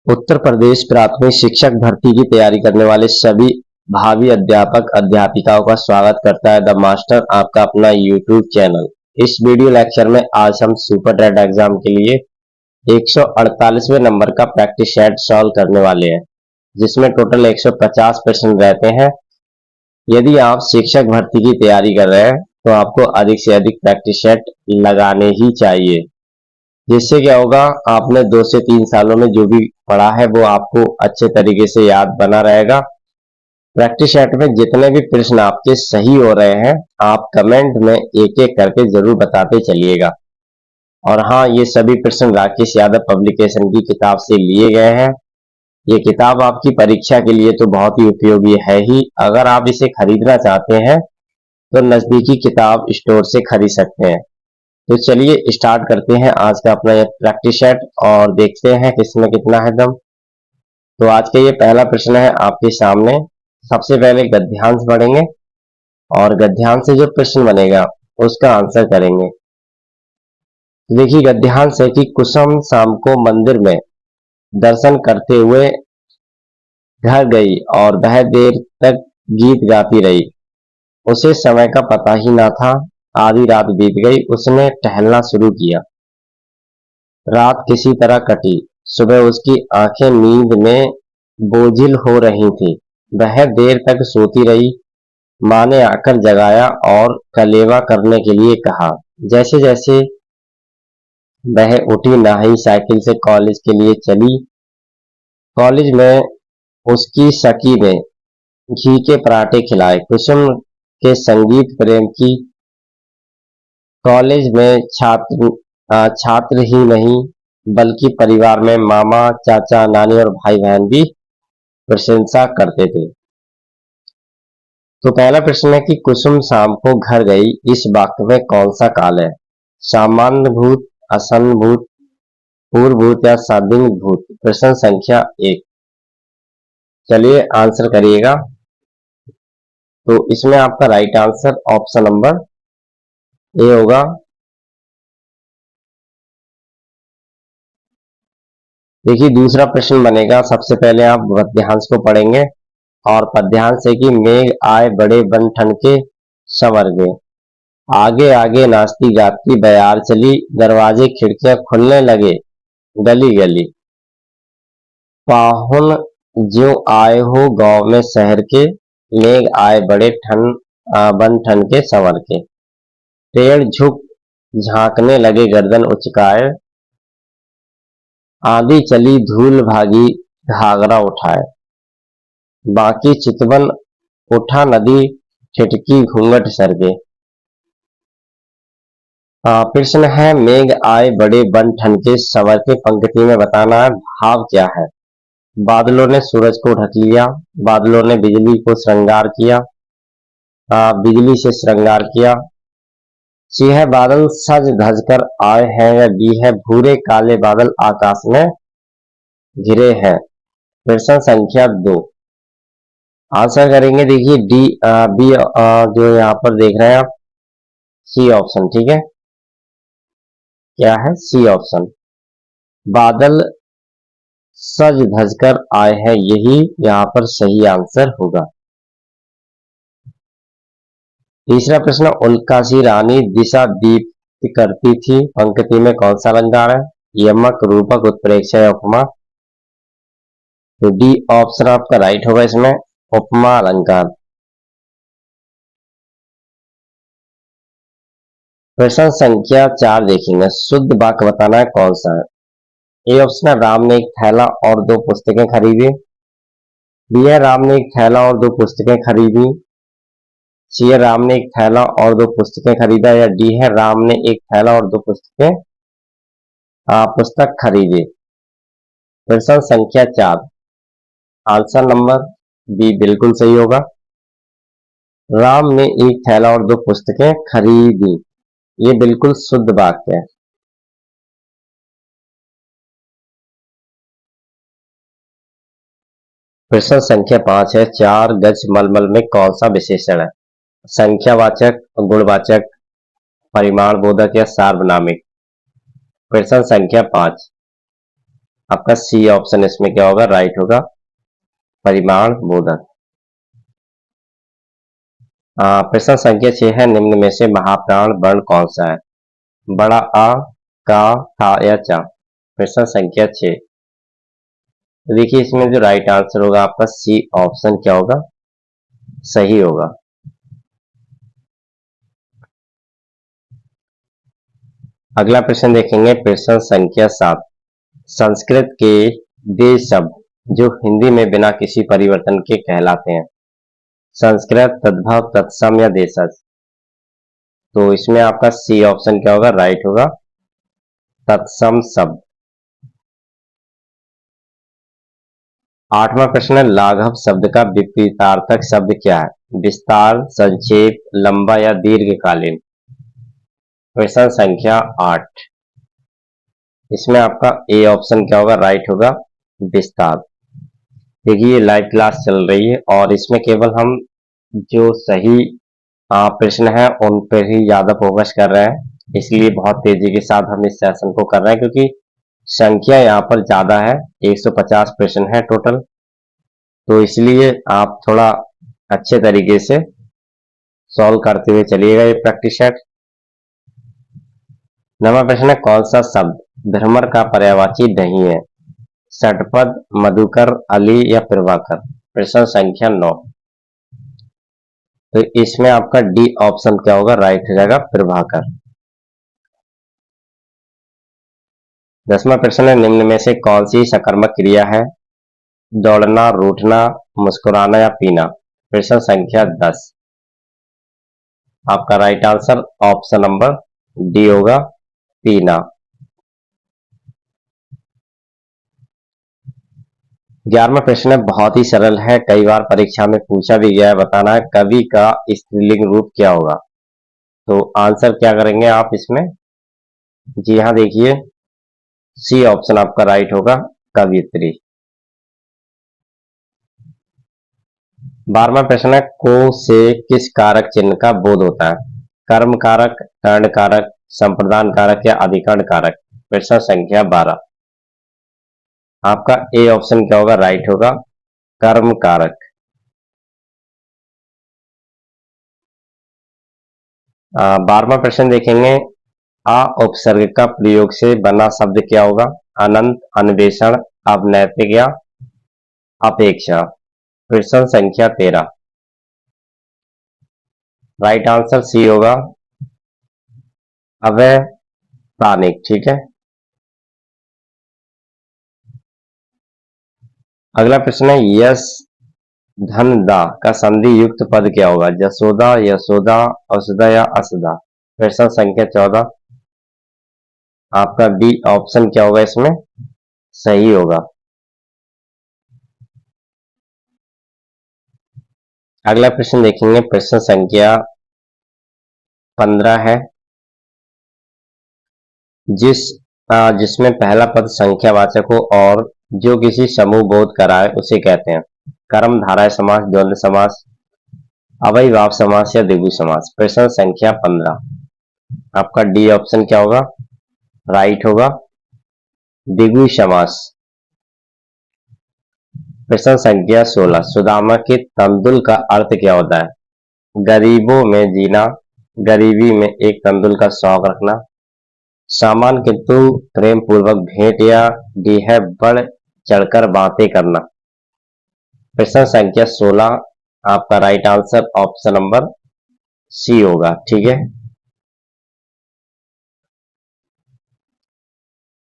उत्तर प्रदेश प्राथमिक शिक्षक भर्ती की तैयारी करने वाले सभी भावी अध्यापक अध्यापिकाओं का स्वागत करता है द मास्टर, आपका अपना यूट्यूब चैनल। इस वीडियो लेक्चर में आज हम सुपर टेट एग्जाम के लिए 148वें नंबर का प्रैक्टिस सेट सॉल्व करने वाले हैं, जिसमें टोटल 150 प्रश्न रहते हैं। यदि आप शिक्षक भर्ती की तैयारी कर रहे हैं तो आपको अधिक से अधिक प्रैक्टिस सेट लगाने ही चाहिए, जिससे क्या होगा, आपने 2 से 3 सालों में जो भी पढ़ा है वो आपको अच्छे तरीके से याद बना रहेगा। प्रैक्टिस सेट में जितने भी प्रश्न आपके सही हो रहे हैं, आप कमेंट में एक एक करके जरूर बताते चलिएगा। और हाँ, ये सभी प्रश्न राकेश यादव पब्लिकेशन की किताब से लिए गए हैं। ये किताब आपकी परीक्षा के लिए तो बहुत ही उपयोगी है ही। अगर आप इसे खरीदना चाहते हैं तो नजदीकी किताब स्टोर से खरीद सकते हैं। तो चलिए स्टार्ट करते हैं आज का अपना ये प्रैक्टिस सेट और देखते हैं किसमें कितना है दम। तो आज का ये पहला प्रश्न है आपके सामने। सबसे पहले गद्यांश पढ़ेंगे और गद्यांश से जो प्रश्न बनेगा उसका आंसर करेंगे। देखिए, गद्यांश है कि कुसुम शाम को मंदिर में दर्शन करते हुए घर गई और वह देर तक गीत गाती रही। उसे समय का पता ही ना था। आधी रात बीत गई, उसने टहलना शुरू किया। रात किसी तरह कटी। सुबह उसकी आंखें नींद में बोझिल हो रही थीं। वह देर तक सोती रही। माँ ने आकर जगाया और कलेवा करने के लिए कहा। जैसे जैसे वह उठी, नहाई, साइकिल से कॉलेज के लिए चली। कॉलेज में उसकी सखी ने घी के पराठे खिलाए। कुसुम के संगीत प्रेम की कॉलेज में छात्र ही नहीं बल्कि परिवार में मामा, चाचा, नानी और भाई बहन भी प्रशंसा करते थे। तो पहला प्रश्न है कि कुसुम शाम को घर गई, इस वाक्य में कौन सा काल है? सामान्य भूत, आसन्न भूत, पूर्व भूत या सादृश्य भूत? प्रश्न संख्या 1। चलिए आंसर करिएगा। तो इसमें आपका right answer option number A होगा। देखिए, दूसरा प्रश्न बनेगा। सबसे पहले आप पद्यांश को पढ़ेंगे और पद्यांश है कि मेघ आए बड़े बन ठन के संवर गए। आगे आगे नाचती गाती बयार चली, दरवाजे खिड़कियां खुलने लगे गली गली। पाहुन ज्यों आए हो गांव में शहर के, मेघ आए बड़े बन ठन के संवर के। पेड़ झुक झांकने लगे गर्दन उचकाए, आंधी चली धूल भागी घाघरा उठाए। बाकी चितवन उठा नदी छिटकी घूंघट सरके। प्रश्न है मेघ आए बड़े बन ठन के संवर के, पंक्ति में बताना है भाव क्या है। बादलों ने सूरज को ढक लिया, बादलों ने बिजली को श्रृंगार किया, बिजली से श्रृंगार किया। सी है बादल सज धज कर आए हैं, या बी है भूरे काले बादल आकाश में घिरे हैं? प्रश्न संख्या 2। आंसर करेंगे। देखिए डी बी जो यहाँ पर देख रहे हैं आप, सी ऑप्शन। ठीक है, क्या है? C option. बादल सज धज कर आए हैं, यही यहाँ पर सही आंसर होगा। तीसरा प्रश्न, उल्कासी रानी दिशा दीप्त करती थी, पंक्ति में कौन सा अलंकार है? यमक, रूपक, उत्प्रेक्षा या उपमा? तो डी ऑप्शन आपका राइट होगा इसमें, उपमा अलंकार। प्रश्न संख्या 4 देखेंगे। शुद्ध वाक्य बताना है कौन सा है। ए ऑप्शन है राम ने एक थैला और 2 पुस्तकें खरीदी। बी है राम ने एक थैला और 2 पुस्तकें खरीदी। सी है राम ने एक थैला और 2 पुस्तकें खरीदा, या डी है राम ने एक थैला और 2 पुस्तक खरीदे? प्रश्न संख्या 4, आंसर नंबर बी बिल्कुल सही होगा। राम ने एक थैला और 2 पुस्तकें खरीदी, ये बिल्कुल शुद्ध वाक्य है। प्रश्न संख्या 5 है 4 गज मलमल में कौन सा विशेषण है? संख्यावाचक, गुणवाचक, परिमाण बोधक या सार्वनामिक? प्रश्न संख्या 5, आपका सी ऑप्शन इसमें क्या होगा, राइट होगा, परिमाण बोधक। प्रश्न संख्या 6 है, निम्न में से महाप्राण वर्ण कौन सा है, बड़ा आ, का, था या चा। प्रश्न संख्या 6। तो देखिए इसमें जो राइट आंसर होगा आपका सी ऑप्शन क्या होगा, सही होगा। अगला प्रश्न देखेंगे, प्रश्न संख्या 7। संस्कृत के वे शब्द जो हिंदी में बिना किसी परिवर्तन के कहलाते हैं, संस्कृत, तद्भव, तत्सम या देशज। तो इसमें आपका सी ऑप्शन क्या होगा, राइट होगा, तत्सम शब्द। 8वां प्रश्न है, लाघव शब्द का विपरीतार्थक शब्द क्या है, विस्तार, संक्षेप, लंबा या दीर्घकालीन। प्रश्न संख्या 8। इसमें आपका ए ऑप्शन क्या होगा, राइट होगा, विस्तार। देखिए लाइव क्लास चल रही है और इसमें केवल हम जो सही प्रश्न है उन पर ही ज्यादा फोकस कर रहे हैं, इसलिए बहुत तेजी के साथ हम इस सेशन को कर रहे हैं, क्योंकि संख्या यहाँ पर ज्यादा है, 150 प्रश्न है टोटल। तो इसलिए आप थोड़ा अच्छे तरीके से सॉल्व करते हुए चलिएगा ये प्रैक्टिस सेट। 9वां प्रश्न है, कौन सा शब्द भ्रमर का पर्यायवाची नहीं है, षटपद, मधुकर, अली या प्रभाकर। प्रश्न संख्या 9। तो इसमें आपका डी ऑप्शन क्या होगा, राइट हो जाएगा, प्रभाकर। 10वां प्रश्न है, निम्न में से कौन सी सकर्मक क्रिया है, दौड़ना, रूठना, मुस्कुराना या पीना। प्रश्न संख्या 10। आपका right answer option number D होगा, पीना। 11वां प्रश्न है, बहुत ही सरल है, कई बार परीक्षा में पूछा भी गया है, बताना है कवि का स्त्रीलिंग रूप क्या होगा। तो आंसर क्या करेंगे आप इसमें, जी हाँ देखिए सी ऑप्शन आपका राइट होगा, कवियत्री। 12वां प्रश्न है, को से किस कारक चिन्ह का बोध होता है, कर्म कारक, कर्ण कारक, संप्रदान कारक या अधिकरण कारक। प्रश्न संख्या 12। आपका ए ऑप्शन क्या होगा, राइट होगा, कर्म कारक। 12वां प्रश्न देखेंगे, आ उपसर्ग का प्रयोग से बना शब्द क्या होगा, अनंत, अन्वेषण, अनैतिक या अपेक्षा। प्रश्न संख्या 13। राइट आंसर सी होगा, अवैधानिक। ठीक है। अगला प्रश्न है, यश धन दा का संधि युक्त पद क्या होगा, जसोदा, यशोदा, औषधा या असदा। प्रश्न संख्या 14। आपका बी ऑप्शन क्या होगा, इसमें सही होगा। अगला प्रश्न देखेंगे, प्रश्न संख्या 15 है, जिसमें पहला पद संख्यावाचक हो और जो किसी समूह बोध कराए उसे कहते हैं, कर्म धारय समास, द्वंद्व समास, अव्ययीभाव समास या द्विगु समास। प्रश्न संख्या 15। आपका डी ऑप्शन क्या होगा, राइट होगा, द्विगु समास। प्रश्न संख्या 16। सुदामा के तंदुल का अर्थ क्या होता है, गरीबों में जीना, गरीबी में एक तंदुल का शौक रखना, सामान किंतु प्रेम पूर्वक भेंट या डी है बढ़ चढ़कर बातें करना। प्रश्न संख्या 16। आपका right answer option number C होगा। ठीक है।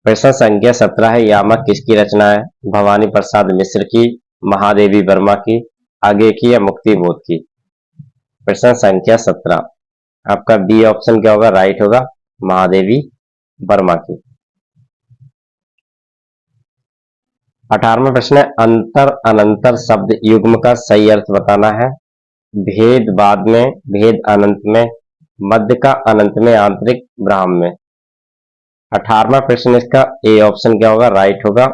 प्रश्न संख्या 17 है, यामक किसकी रचना है, भवानी प्रसाद मिश्र की, महादेवी वर्मा की, आगे की या मुक्ति बोध की। प्रश्न संख्या 17। आपका बी ऑप्शन क्या होगा, राइट होगा, महादेवी वर्मा की। 18वां प्रश्न है, अंतर अनंतर शब्द युग्म का सही अर्थ बताना है, भेद बाद में, भेद अनंत में, मध्य का अनंत में, आंतरिक ब्राह्म में। 18वां प्रश्न इसका ए ऑप्शन क्या होगा, राइट होगा,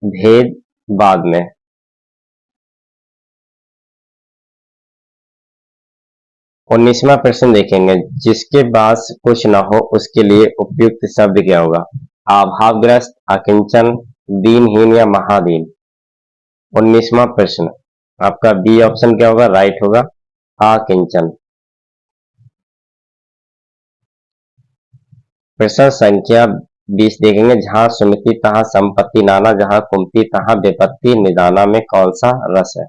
भेद बाद में। 19वां प्रश्न देखेंगे, जिसके पास कुछ न हो उसके लिए उपयुक्त शब्द क्या होगा, अभावग्रस्त, अकिंचन, दीनहीन या महादीन। 19वां प्रश्न आपका बी ऑप्शन क्या होगा, राइट होगा, अकिंचन। प्रश्न संख्या 20 देखेंगे, जहां सुमति तहां संपत्ति नाना, जहां कुंती तहां विपत्ति निदाना में कौन सा रस है?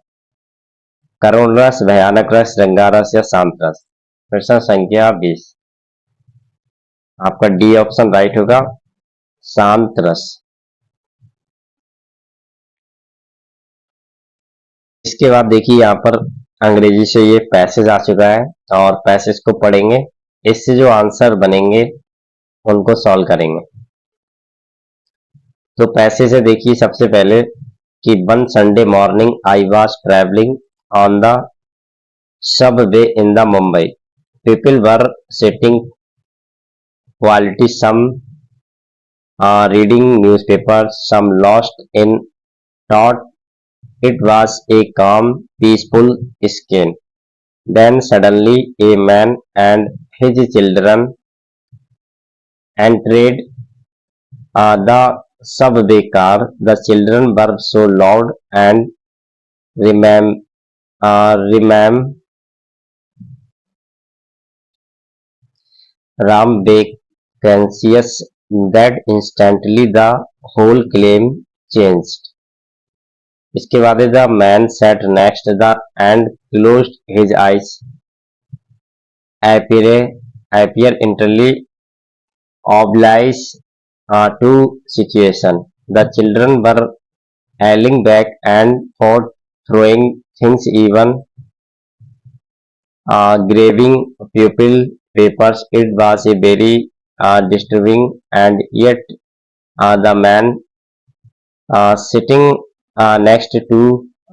करुण रस, भयानक रस, रंगारस या शांत रस। प्रश्न संख्या 20 आपका डी ऑप्शन राइट होगा, शांत रस। इसके बाद देखिए यहाँ पर अंग्रेजी से ये पैसेज आ चुका है और पैसेज को पढ़ेंगे, इससे जो आंसर बनेंगे उनको सॉल्व करेंगे। तो पैसेज है देखिए सबसे पहले कि one Sunday morning I was travelling on the subway in the Mumbai, people were sitting quality, some reading newspapers, some lost in thought. It was a calm, peaceful scene. Then suddenly a man and his children entered the subway car. The children were so loud and rambunctious that instantly the whole claim changed. इसके बाद the man sat next the and closed his eyes, appear entirely oblivious to situation. The children were hailing back and forth, throwing things, even grabbing pupil papers. It was a very disturbing, and yet the man sitting next to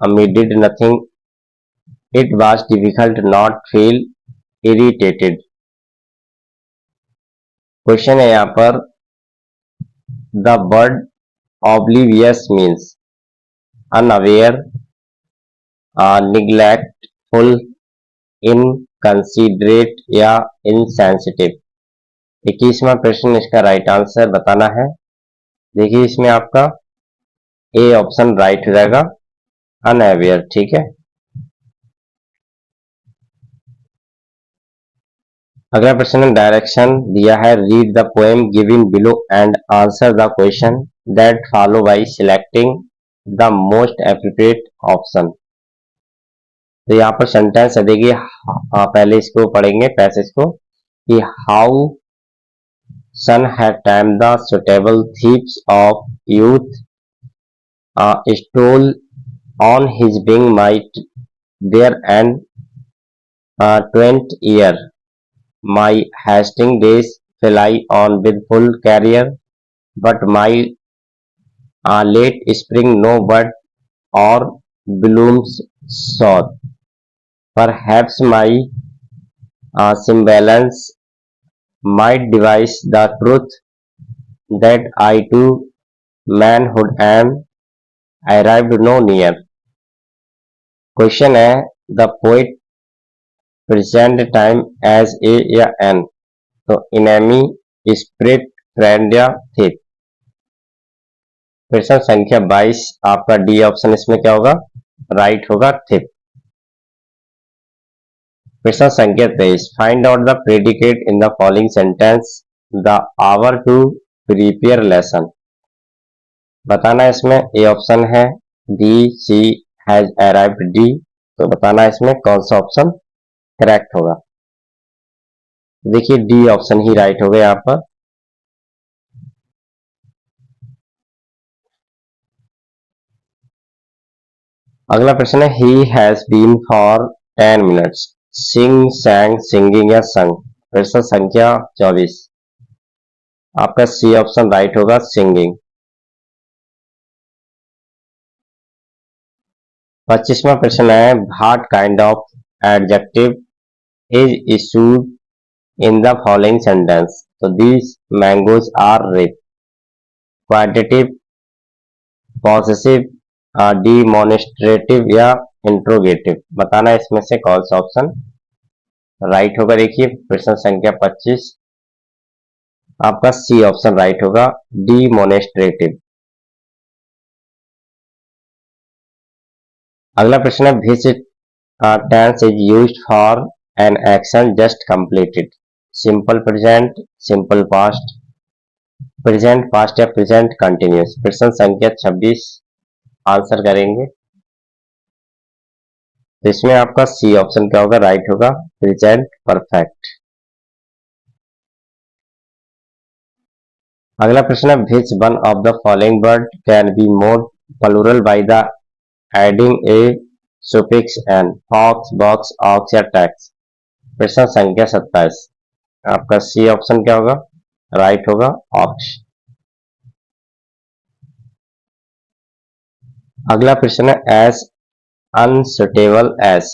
me did nothing. It was difficult not feel irritated. Question है यहाँ पर, the word oblivious means unaware, neglectful, inconsiderate या insensitive। 21वां प्रश्न इसका right answer बताना है। देखिए इसमें आपका ए ऑप्शन राइट हो जाएगा, अनअवेयर, ठीक है। अगला प्रश्न डायरेक्शन दिया है, read the poem given below and answer the question that follow by selecting the most appropriate option. तो यहाँ पर सेंटेंस है देखिए, पहले इसको पढ़ेंगे पैसेज को कि how son had time the suitable thieves of youth stole on his wing might there and 20th year. My hasting days fly on with full career, but my late spring no bud or blooms sought. Perhaps my semblance might devise the truth that I to manhood am arrived no near. Question है, the poet present time as a या an, तो enemy, spirit, friend या थिप। प्रश्न संख्या 22 आपका D option इसमें क्या होगा, राइट होगा, थिप। प्रश्न संख्या 23, find out the predicate in the following sentence, the hour to prepare lesson. बताना इसमें ए ऑप्शन है, D C has arrived D, तो बताना इसमें कौन सा ऑप्शन करेक्ट होगा। देखिए डी ऑप्शन ही राइट होगा यहाँ पर। अगला प्रश्न है, he has been for 10 minutes, sing, sang, singing या संग। प्रश्न संख्या 24 आपका सी ऑप्शन राइट होगा, सिंगिंग। 25वां प्रश्न है, what kind of adjective is used in the following sentence, तो these mangoes are ripe. Quantitative, possessive, demonstrative या इंट्रोगेटिव। बताना इसमें से कौन सा ऑप्शन राइट होगा। देखिए प्रश्न संख्या 25 आपका सी ऑप्शन राइट होगा, डिमॉन्स्ट्रेटिव। अगला प्रश्न है which tense is used for an action just completed. Simple present, simple past, present past या प्रेजेंट कंटिन्यूस। प्रश्न संख्या 26 आंसर करेंगे तो इसमें आपका सी ऑप्शन क्या होगा, राइट होगा, प्रेजेंट परफेक्ट। अगला प्रश्न है which one of the following word can be more plural by the adding a suffix en, fox, box, ox या टैक्स। प्रश्न संख्या 27 आपका सी ऑप्शन क्या होगा, राइट होगा, ऑक्स। अगला प्रश्न है एस अनसुटेबल एस,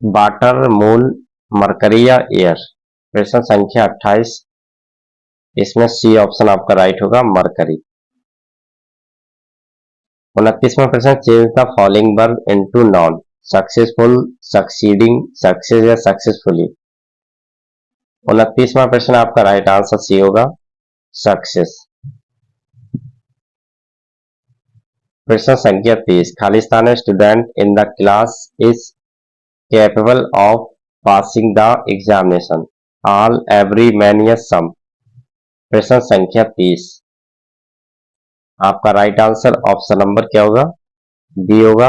वाटर, मूल, मरकरी या एयर। प्रश्न संख्या 28 इसमें सी ऑप्शन आपका राइट होगा, मरकरी। 29वां प्रश्न change the following verb into noun, successful, succeeding, success या सक्सेसफुली। 29वां प्रश्न आपका राइट आंसर सी होगा, सक्सेस। प्रश्न संख्या 30 खालिस्तान है student in the class is capable of passing the examination, all, every, many या सम। प्रश्न संख्या 30 आपका राइट आंसर ऑप्शन नंबर क्या होगा, बी होगा,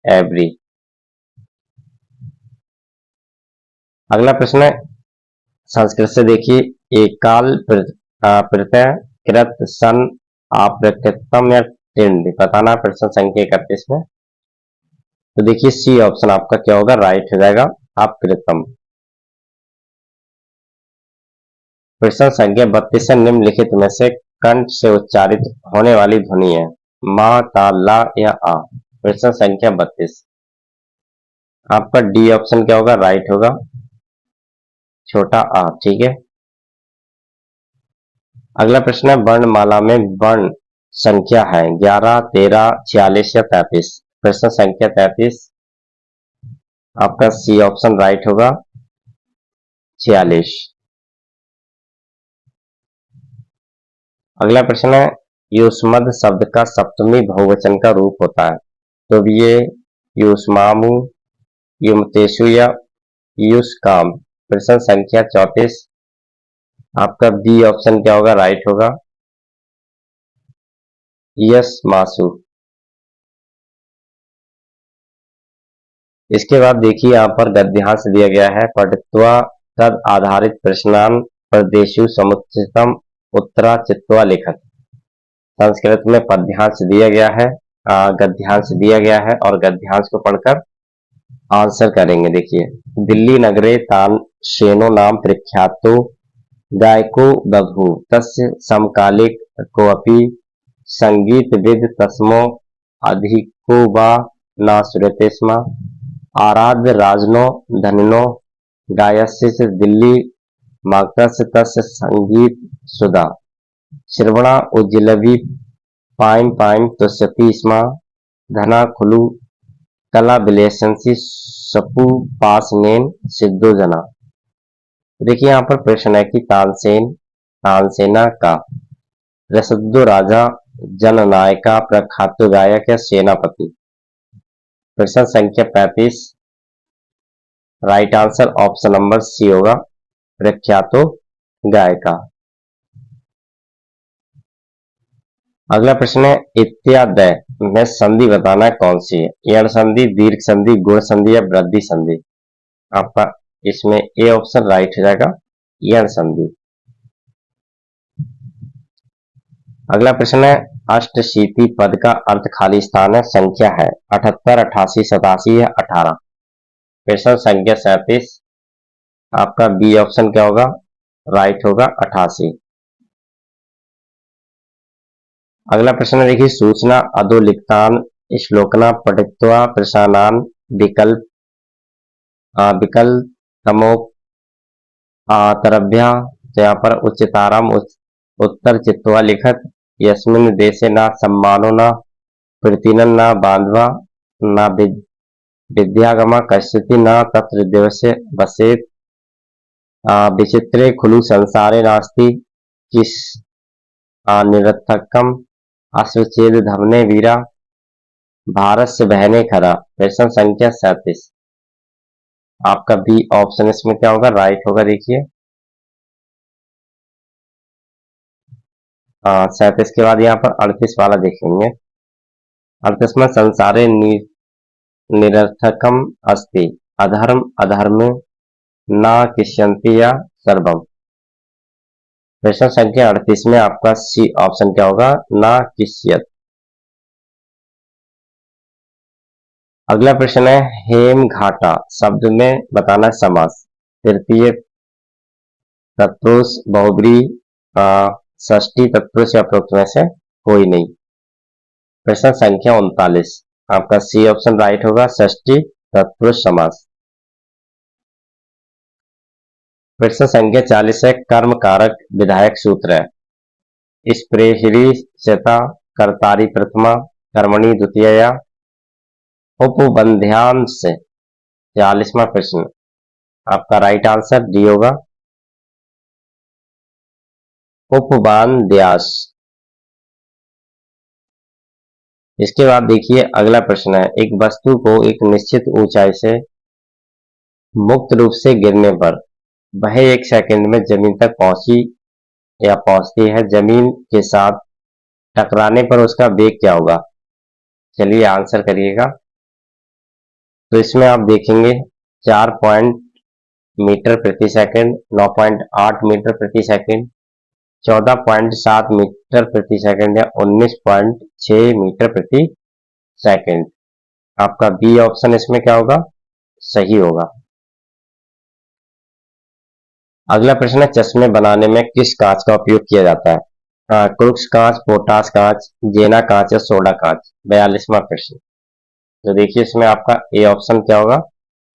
एवरी। अगला प्रश्न है संस्कृत से देखिए, एक काल प्रत्यय कृत सन अप्रकृतम या टिंड बताना। प्रश्न संख्या 31 में तो देखिए सी ऑप्शन आपका क्या होगा, राइट हो जाएगा, अप्रकृतम। प्रश्न संख्या 32 से निम्नलिखित में से कंठ से उच्चारित होने वाली ध्वनि है, मां, का, ला या आ। प्रश्न संख्या 32 आपका डी ऑप्शन क्या होगा, राइट होगा, छोटा आ। ठीक है। अगला प्रश्न है वर्णमाला में वर्ण संख्या है 11, 13, 46 या 33। प्रश्न संख्या 33 आपका सी ऑप्शन राइट होगा, 46। अगला प्रश्न है युष्मद शब्द का सप्तमी बहुवचन का रूप होता है, तो ये युष्मामु, युमतेषु या युष्काम। प्रश्न संख्या 34 आपका बी ऑप्शन क्या होगा, राइट होगा, यस मासु। इसके बाद देखिए यहाँ पर गद्यांश दिया गया है, पठित्वा तद आधारित प्रश्नान प्रदेशु समुचितम उत्तरा चित्वा लिखत। संस्कृत में पद्यांश दिया गया है, गद्यांश दिया गया है और गद्यांश को पढ़कर आंसर करेंगे। देखिए दिल्ली नगरे तान शेनो नाम प्रख्यातो गायको बभू तस्य समकालिक कोऽपि संगीत विद तस्मो अधिको वा न सुरते स्म, आराध्य राजनो धनिनो गायस्य दिल्ली मार्कस तस्य संगीत सुधा, श्रवणा उज्जलवी पाइम पाइम तुष्यति स्म, धना खुलु कला विलेसंसी सपु पासनेन सिद्धो जना। देखिए यहाँ पर प्रश्न है कि तानसेना का रसुद्दो राजा जननायका प्रख्यातो गायक या सेनापति। प्रश्न संख्या 35 right answer option number C होगा, प्रख्यातो गायका। अगला प्रश्न है इत्यादय में संधि बताना कौन सी है, यण संधि, दीर्घ संधि, गुण संधि या वृद्धि संधि। आपका इसमें ए ऑप्शन राइट हो जाएगा, यण संधि। अगला प्रश्न है अष्टशीति पद का अर्थ खाली स्थान है, संख्या है 78, 88, 87 या 18। प्रश्न संख्या 37 आपका बी ऑप्शन क्या होगा, राइट होगा, 88। अगला प्रश्न देखिए सूचना अधोलिखितान श्लोकना पठित्वा प्रश्नान विकल्प तमो तरभ्या। तो यहाँ पर उच्चताराम उत्तर चित्वा लिखत, यस्मिन् देशे न सम्मानो न प्रीतिनं न बांधवा न विद्यागमा कश्चित् न तत्र दिवसे वसेत्, विचित्रे खलु संसारे नास्ति किस निरर्थकम अश्वचेद धमने वीरा। भारत से बहने खरा। प्रश्न संख्या 37। आपका बी ऑप्शन इसमें क्या होगा, राइट होगा। देखिए 37 के बाद यहाँ पर 38 वाला देखेंगे। 38 में संसारे निरर्थकम अस्ति अधर्म अधर्म न किष्यन्ति या सर्वम। प्रश्न संख्या 38 में आपका सी ऑप्शन क्या होगा, ना किष्यत। अगला प्रश्न है हेम घाटा शब्द में बताना समास। तृतीय तत्पुरुष बहुब्रीहि षष्ठी तत्पुरुष या उपरोक्त में से कोई नहीं। प्रश्न संख्या 39 आपका सी ऑप्शन राइट होगा, षष्ठी तत्पुरुष समास। प्रश्न संख्या 40 है कर्म कारक विधायक सूत्र है। स्प्रेहिरीस्यता कर्तारी प्रथमा कर्मणि द्वितीया उपबंध्यांश। 40वां प्रश्न आपका राइट आंसर डी होगा, उपबान्ध्यास। इसके बाद देखिए अगला प्रश्न है एक वस्तु को एक निश्चित ऊंचाई से मुक्त रूप से गिरने पर वह 1 सेकंड में जमीन तक पहुंची या पहुंचती है, जमीन के साथ टकराने पर उसका वेग क्या होगा। चलिए आंसर करिएगा। तो इसमें आप देखेंगे 4 मीटर प्रति सेकंड, 9.8 मीटर प्रति सेकंड, 14.7 मीटर प्रति सेकंड या 19.6 मीटर प्रति सेकंड। आपका बी ऑप्शन इसमें क्या होगा, सही होगा। अगला प्रश्न है चश्मे बनाने में किस कांच का उपयोग किया जाता है। क्रुक्स कांच, पोटास कांच, जेना कांच या सोडा कांच। 42वां प्रश्न। तो देखिए इसमें आपका ए ऑप्शन क्या होगा,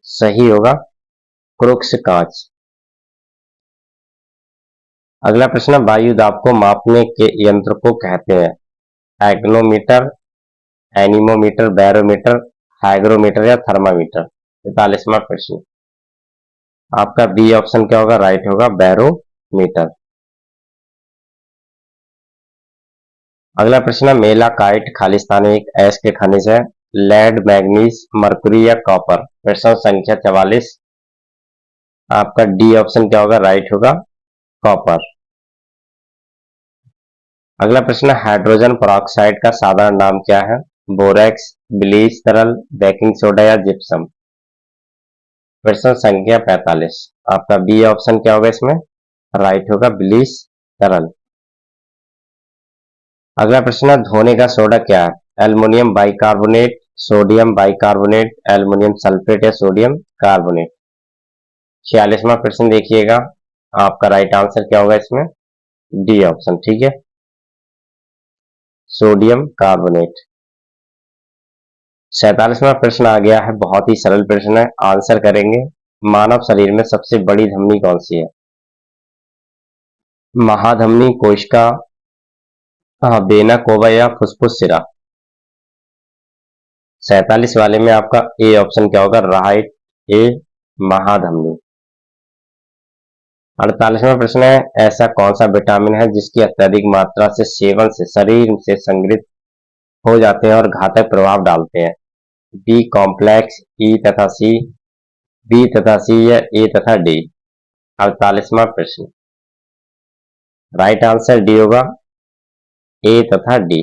सही होगा, क्रुक्स कांच। अगला प्रश्न है वायु दाब को मापने के यंत्र को कहते हैं। एग्नोमीटर, एनीमोमीटर, बैरोमीटर, हाइग्रोमीटर या थर्मामीटर। 45वां प्रश्न आपका बी ऑप्शन क्या होगा, राइट होगा, बैरोमीटर। अगला प्रश्न है मेलाकाइट खालिस्तान में एक अयस्क खनिज है। लेड, मैग्नीज, मरकुरी या कॉपर। प्रश्न संख्या 44 आपका डी ऑप्शन क्या होगा, राइट होगा, कॉपर। अगला प्रश्न हाइड्रोजन पेरोक्साइड का साधारण नाम क्या है। बोरेक्स, ब्लीच तरल, बेकिंग सोडा या जिप्सम। प्रश्न संख्या 45 आपका बी ऑप्शन क्या होगा, इसमें राइट होगा, ब्लीच तरल। अगला प्रश्न धोने का सोडा क्या है। Aluminium bicarbonate, sodium bicarbonate, aluminium sulphate या सोडियम कार्बोनेट। 46वां प्रश्न देखिएगा, आपका राइट आंसर क्या होगा इसमें, डी ऑप्शन, ठीक है, सोडियम कार्बोनेट। 47वां प्रश्न आ गया है, बहुत ही सरल प्रश्न है, आंसर करेंगे। मानव शरीर में सबसे बड़ी धमनी कौन सी है। महाधमनी, कोशिका, वेना कोवा या फुफ्फुस सिरा। 47 वाले में आपका ए ऑप्शन क्या होगा, राइट, ए महाधमनी। 48वां प्रश्न है ऐसा कौन सा विटामिन है जिसकी अत्यधिक मात्रा से सेवन से शरीर से संग्रहित हो जाते हैं और घातक प्रभाव डालते हैं। बी कॉम्प्लेक्स, ई तथा सी, बी तथा सी या ए तथा डी। 48वां प्रश्न राइट आंसर डी होगा, ए तथा डी।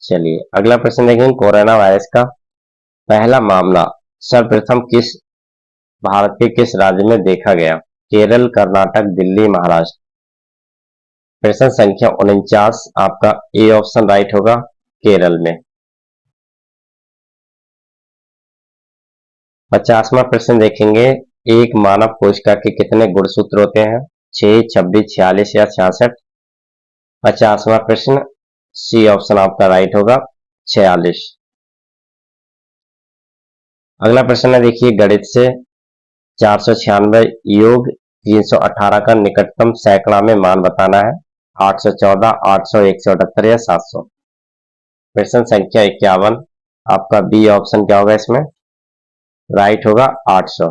चलिए अगला प्रश्न देखेंगे कोरोना वायरस का पहला मामला सर्वप्रथम किस भारत के किस राज्य में देखा गया। केरल, कर्नाटक, दिल्ली, महाराष्ट्र। प्रश्न संख्या 49 आपका ए ऑप्शन राइट होगा, केरल में। 50वां प्रश्न देखेंगे एक मानव कोशिका के कितने गुणसूत्र होते हैं। 6, 26, 46 या 66। 50वां प्रश्न सी ऑप्शन आपका राइट होगा, 46। अगला प्रश्न है देखिए गणित से 496 योग 318 का निकटतम सैकड़ा में मान बताना है। 814, 800, 178 या 700। प्रश्न संख्या 51 आपका बी ऑप्शन क्या होगा, इसमें राइट होगा, 800।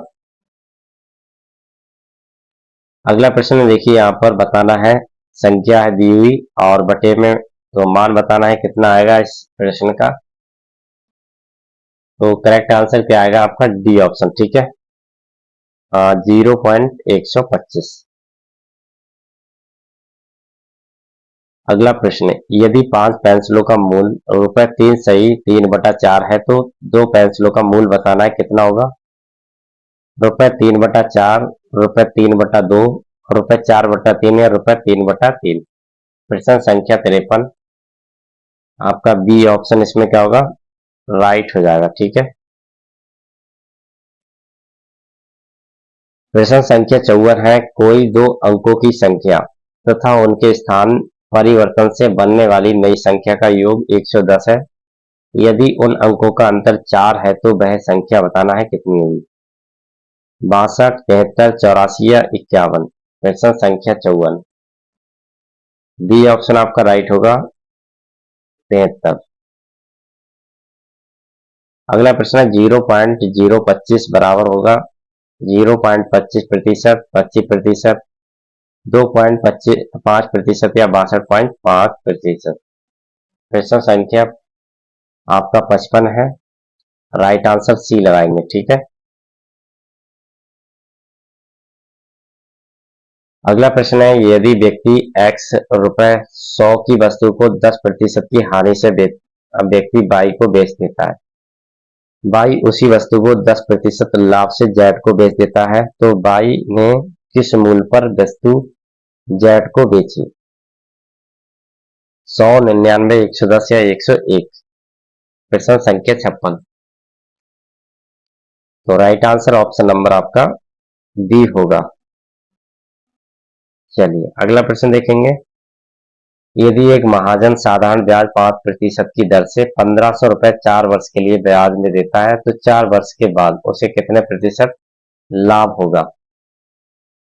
अगला प्रश्न देखिए यहां पर बताना है संख्या है दी हुई और बटे में तो मान बताना है कितना आएगा इस प्रश्न का। तो करेक्ट आंसर क्या आएगा आपका? D option. ठीक है, 0.125। अगला प्रश्न है, यदि 5 पेंसिलों का मूल ₹3 सही 3/4 है तो 2 पेंसिलों का मूल बताना है कितना होगा? ₹3/4, ₹3/2, ₹4/3 या ₹3/3। प्रश्न संख्या 53। आपका बी ऑप्शन इसमें क्या होगा? राइट हो जाएगा। ठीक है, प्रश्न संख्या 54 है, कोई दो अंकों की संख्या तथा उनके स्थान परिवर्तन से बनने वाली नई संख्या का योग 110 है। यदि उन अंकों का अंतर 4 है तो वह संख्या बताना है कितनी होगी? 62, 73, 84 या 51। प्रश्न संख्या 54। बी ऑप्शन आपका राइट होगा, 73। अगला प्रश्न है, 0.025 बराबर होगा 0.25%, 25%, 2.5% या 62.5%। प्रश्न संख्या आपका 55 है। राइट आंसर सी लगाएंगे। ठीक है, अगला प्रश्न है, यदि व्यक्ति x ₹100 की वस्तु को 10% की हानि से व्यक्ति y को बेच देता है, y उसी वस्तु को 10% लाभ से z को बेच देता है, तो y ने किस मूल्य पर वस्तु z को बेची? 100, 99, 110 या 101। प्रश्न संख्या 56। तो राइट आंसर ऑप्शन नंबर आपका बी होगा। चलिए अगला प्रश्न देखेंगे, यदि एक महाजन साधारण ब्याज 5% की दर से 1500 रुपए 4 वर्ष के लिए ब्याज में देता है तो 4 वर्ष के बाद उसे कितने प्रतिशत लाभ होगा?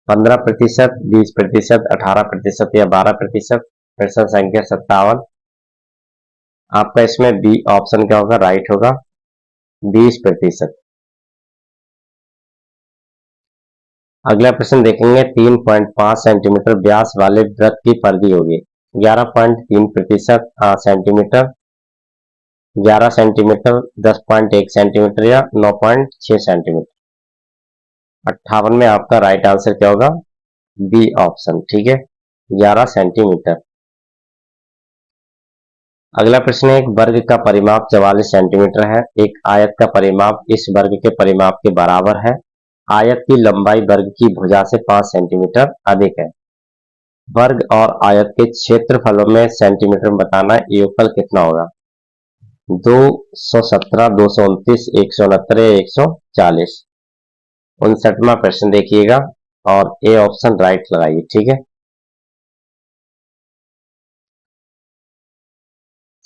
15%, 20%, 18% या 12%। प्रश्न संख्या 57। आपका इसमें बी ऑप्शन क्या होगा? राइट होगा, 20%। अगला प्रश्न देखेंगे, 3.5 सेंटीमीटर व्यास वाले वृत्त की परिधि होगी 11.3% सेंटीमीटर, 11 सेंटीमीटर, 10.1 सेंटीमीटर या 9.6 सेंटीमीटर। 58 में आपका राइट आंसर क्या होगा? B option. ठीक है, 11 सेंटीमीटर। अगला प्रश्न है, एक वर्ग का परिमाप 44 सेंटीमीटर है, एक आयत का परिमाप इस वर्ग के परिमाप के बराबर है, आयत की लंबाई वर्ग की भुजा से 5 सेंटीमीटर अधिक है, वर्ग और आयत के क्षेत्रफलों में सेंटीमीटर में बताना, योगफल कितना होगा? 217, 229, 169 या 140। 59वां प्रश्न देखिएगा और ए ऑप्शन राइट लगाइए। ठीक है,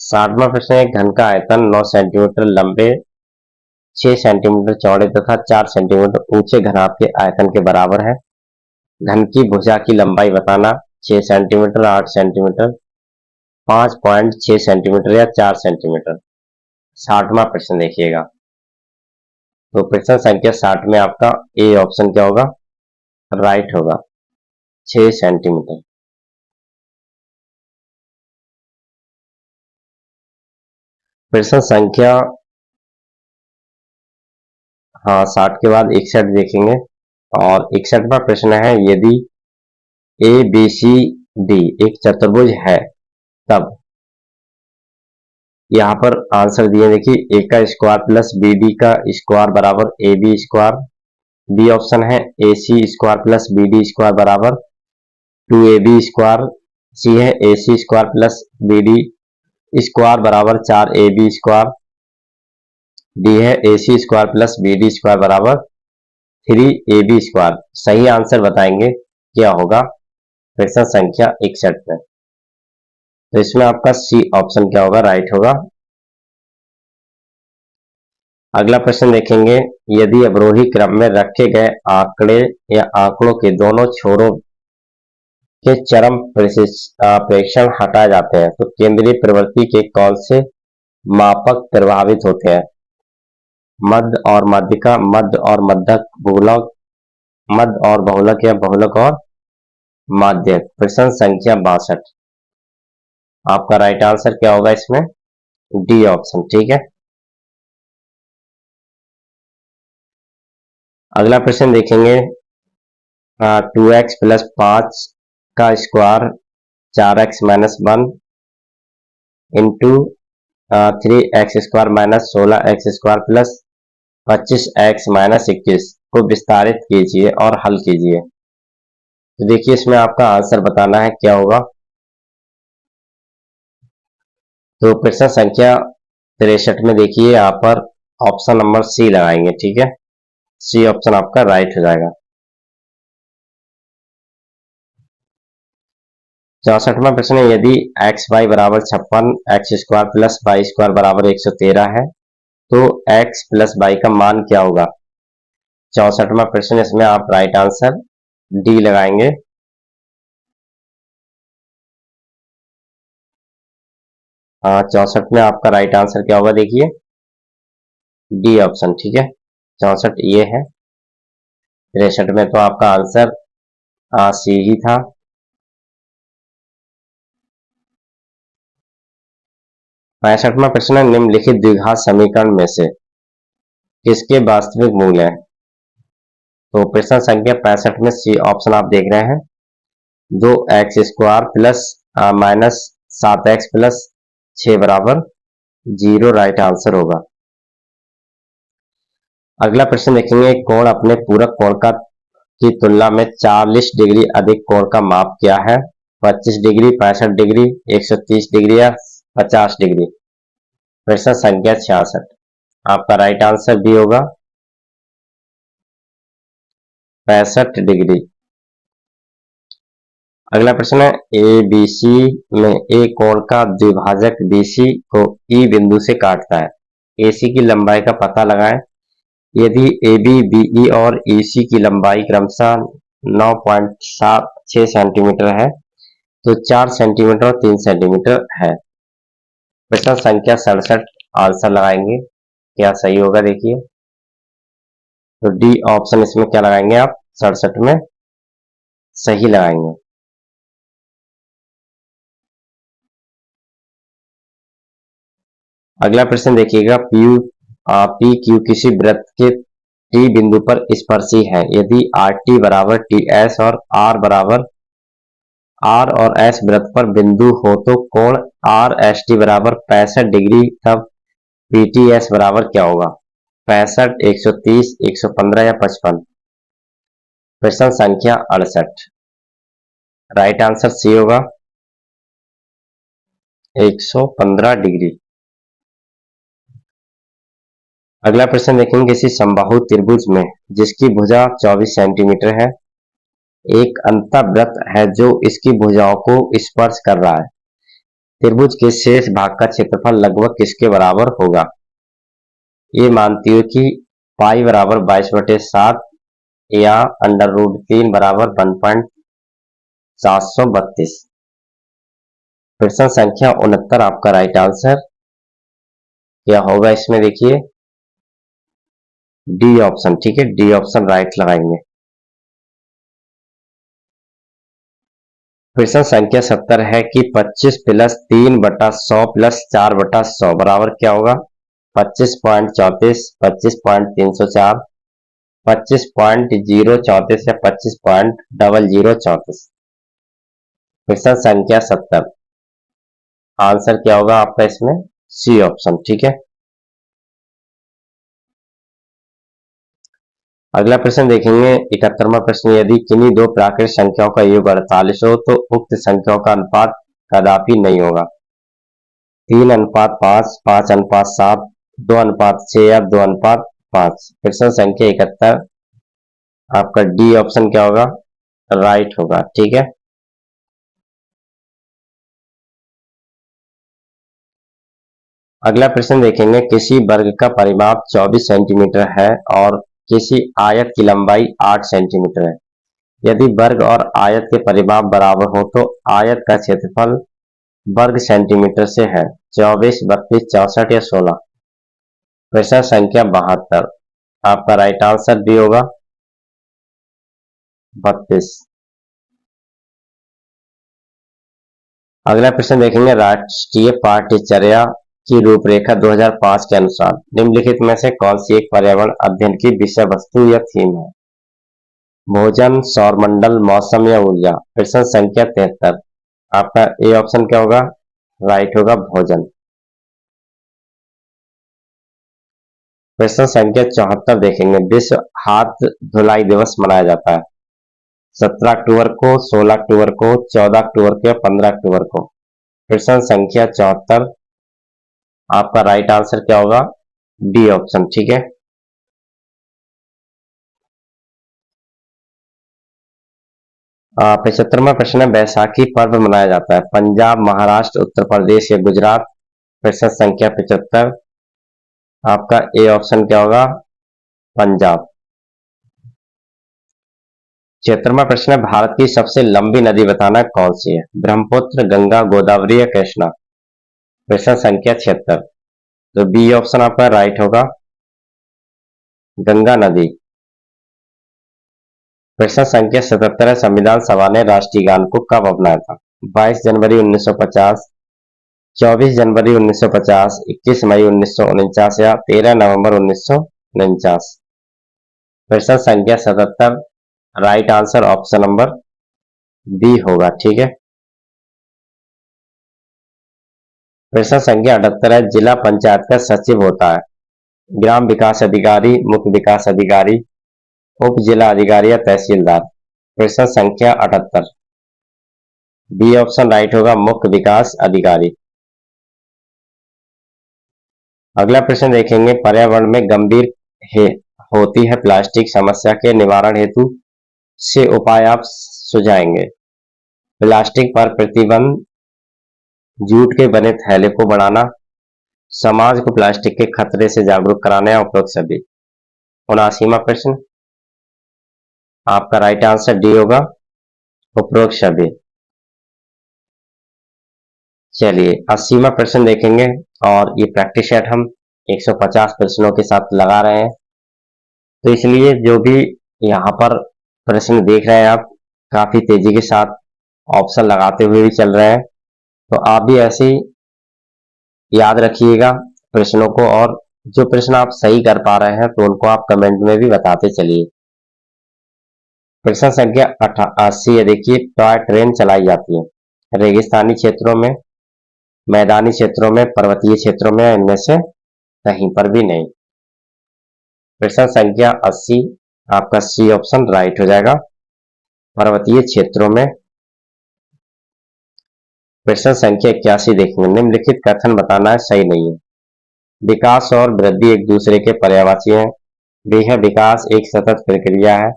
60वां प्रश्न है, घन का आयतन 9 सेंटीमीटर लंबे, 6 सेंटीमीटर चौड़े तथा 4 सेंटीमीटर ऊंचे घनाभ के आयतन के बराबर है, घन की भुजा की लंबाई बताना, 6 सेंटीमीटर, 8 सेंटीमीटर, 5.6 सेंटीमीटर या 4 सेंटीमीटर। 60वां प्रश्न देखिएगा, तो प्रश्न संख्या 60 में आपका ए ऑप्शन क्या होगा? राइट होगा, 6 सेंटीमीटर। प्रश्न संख्या 60 के बाद 61 देखेंगे और 61वां प्रश्न है, यदि ए बी सी डी एक चतुर्भुज है तब यहाँ पर आंसर दिए, देखिए, ए का स्क्वायर प्लस बी डी का स्क्वायर बराबर A B square. B option है A C square plus B D square बराबर 2ab स्क्वायर। सी है A C square plus B D square बराबर 4ab स्क्वायर। डी है A C square plus B D square बराबर 3ab square. सही answer बताएंगे क्या होगा प्रश्न संख्या 61 में। तो इसमें आपका सी ऑप्शन क्या होगा? राइट होगा। अगला प्रश्न देखेंगे, यदि अवरोही क्रम में रखे गए आंकड़े या आंकड़ों के दोनों छोरों के चरम प्रेक्षण हटाए जाते हैं तो केंद्रीय प्रवृत्ति के कौन से मापक प्रभावित होते हैं? मध्य और माध्यिका, मध्य और मध्यक, बहुलक, मध्य और बहुलक या बहुलक और माध्यक। प्रश्न संख्या 62। आपका राइट आंसर क्या होगा इसमें? D option. ठीक है, अगला प्रश्न देखेंगे। 2x प्लस 5 का square 4x minus 1 into 3x² minus 16x² plus 25x minus 21 को विस्तारित कीजिए और हल कीजिए। तो देखिए इसमें आपका आंसर बताना है क्या होगा। तो प्रश्न संख्या 63 में देखिए यहाँ पर ऑप्शन नंबर सी लगाएंगे। ठीक है, सी ऑप्शन आपका राइट हो जाएगा। 64वां प्रश्न है, यदि एक्स वाई बराबर 56 x² प्लस y² बराबर 113 है तो x प्लस वाई का मान क्या होगा? 64वां प्रश्न, इसमें आप राइट आंसर डी लगाएंगे। हाँ, 64 में आपका राइट आंसर क्या होगा? देखिए डी ऑप्शन। ठीक है, 64 ये है। 63 में तो आपका आंसर सी ही था। पैंसठवां प्रश्न है, निम्नलिखित द्विघात समीकरण में से किसके वास्तविक मूल है? तो प्रश्न संख्या 65 में सी ऑप्शन आप देख रहे हैं। 2x² plus minus 7x plus 6 बराबर 0 राइट आंसर होगा। अगला प्रश्न देखेंगे, कोण अपने पूरक कोण का की तुलना में 40 डिग्री अधिक कोण का माप क्या है? 25 डिग्री, 65 डिग्री, 130 डिग्री या 50 डिग्री? प्रश्न संख्या 66, आपका राइट आंसर भी होगा 65 डिग्री। अगला प्रश्न है, ए बी सी में ए कोण का द्विभाजक BC को E बिंदु से काटता है। AC की लंबाई का पता लगाएं। यदि AB, BE और EC की लंबाई क्रमशः 9.76 सेंटीमीटर है तो 4 सेंटीमीटर और 3 सेंटीमीटर है। प्रश्न संख्या 67, आंसर लगाएंगे क्या सही होगा? देखिए तो डी ऑप्शन इसमें क्या लगाएंगे आप? 67 में सही लगाएंगे। अगला प्रश्न देखिएगा, पी क्यू किसी वृत्त के टी बिंदु पर स्पर्शी है। यदि आर टी बराबर टी एस और आर बराबर आर और एस वृत्त पर बिंदु हो तो कोण आर एस टी बराबर 65 डिग्री, तब पी टी एस बराबर क्या होगा? 65, 130, 115 या 55? प्रश्न संख्या 68, राइट आंसर सी होगा 115 डिग्री। अगला प्रश्न देखेंगे, किसी समबाहु त्रिभुज में जिसकी भुजा 24 सेंटीमीटर है, एक अंतःवृत्त है जो इसकी भुजाओं को स्पर्श कर रहा है। त्रिभुज के शेष भाग का क्षेत्रफल लगभग किसके बराबर होगा? ये मानती हो कि पाई बराबर 22/7 या √3 बराबर 1.732। प्रश्न संख्या 69, आपका राइट आंसर क्या होगा इसमें? देखिए डी ऑप्शन। ठीक है, डी ऑप्शन राइट लगाएंगे। प्रश्न संख्या 70 है कि 25 प्लस 3/100 प्लस 4/100 बराबर क्या होगा? 25.34, 25.304, 25.034 या 25.0034? प्रश्न संख्या 70, आंसर क्या होगा आपका इसमें? C option. ठीक है, अगला प्रश्न देखेंगे 71वां प्रश्न, यदि किन्हीं दो प्राकृतिक संख्याओं का योग 48 हो तो उक्त संख्याओं का अनुपात कदापि नहीं होगा। 3:5, 5:7, 2:6 या 2:5? प्रश्न संख्या 71, आपका डी ऑप्शन क्या होगा? राइट होगा। ठीक है, अगला प्रश्न देखेंगे, किसी वर्ग का परिमाप 24 सेंटीमीटर है और किसी आयत की लंबाई 8 सेंटीमीटर है। यदि वर्ग और आयत के परिमाप बराबर हो तो आयत का क्षेत्रफल वर्ग सेंटीमीटर से है। 24, 32, 64 या 16? प्रश्न संख्या 72, आपका राइट आंसर भी होगा 32। अगला प्रश्न देखेंगे, राष्ट्रीय पाठ्यचर्या की रूपरेखा 2005 के अनुसार निम्नलिखित में से कौन सी एक पर्यावरण अध्ययन की विषय वस्तु या थीम है? भोजन, सौरमंडल, मौसम या ऊर्जा। प्रश्न संख्या 73। आपका ए ऑप्शन क्या होगा? राइट होगा भोजन। प्रश्न संख्या 74 देखेंगे, विश्व हाथ धुलाई दिवस मनाया जाता है 17 अक्टूबर को, 16 अक्टूबर को, 14 अक्टूबर को या 15 अक्टूबर को। प्रश्न संख्या 74। आपका राइट आंसर क्या होगा? D option. ठीक है। 75वां प्रश्न है, बैसाखी पर्व मनाया जाता है पंजाब, महाराष्ट्र, उत्तर प्रदेश या गुजरात। प्रश्न संख्या 75। आपका ए ऑप्शन क्या होगा? पंजाब। 76वां प्रश्न है, भारत की सबसे लंबी नदी बताना कौन सी है? ब्रह्मपुत्र, गंगा, गोदावरी या कृष्णा। प्रश्न संख्या 76। तो बी ऑप्शन आपका राइट होगा, गंगा नदी। प्रश्न संख्या 77 है, संविधान सभा ने राष्ट्रीय गान को कब अपनाया था? 22 जनवरी 1950, 24 जनवरी 1950, 21 मई 1949 या 13 नवंबर 1949। प्रश्न संख्या 77। Right answer option number B होगा। ठीक है। प्रश्न संख्या 78 है, जिला पंचायत का सचिव होता है ग्राम विकास अधिकारी, मुख्य विकास अधिकारी, उप जिला अधिकारी या तहसीलदार। प्रश्न संख्या 78। बी ऑप्शन राइट होगा, मुख्य विकास अधिकारी। अगला प्रश्न देखेंगे, पर्यावरण में गंभीर है होती है प्लास्टिक समस्या के निवारण हेतु से उपाय आप सुझाएंगे। प्लास्टिक पर प्रतिबंध, जूट के बने थैले को बढ़ाना, समाज को प्लास्टिक के खतरे से जागरूक कराना या उपरोक्त सभी। 79वां प्रश्न। आपका राइट आंसर डी होगा, उपरोक्त सभी। चलिए 80वां प्रश्न देखेंगे और ये प्रैक्टिस सेट हम 150 प्रश्नों के साथ लगा रहे हैं, तो इसलिए जो भी यहाँ पर प्रश्न देख रहे हैं आप काफी तेजी के साथ ऑप्शन लगाते हुए भी चल रहे हैं, तो आप भी ऐसे ही याद रखिएगा प्रश्नों को, और जो प्रश्न आप सही कर पा रहे हैं तो उनको आप कमेंट में भी बताते चलिए। प्रश्न संख्या 80 है, देखिए, टॉय ट्रेन चलाई जाती है रेगिस्तानी क्षेत्रों में, मैदानी क्षेत्रों में, पर्वतीय क्षेत्रों में, इनमें से कहीं पर भी नहीं। प्रश्न संख्या 80। आपका सी ऑप्शन राइट हो जाएगा, पर्वतीय क्षेत्रों में। प्रश्न संख्या 81 देखेंगे, निम्नलिखित कथन बताना है सही नहीं है। विकास और वृद्धि एक दूसरे के पर्यायवाची हैं। बी है, विकास एक सतत प्रक्रिया है।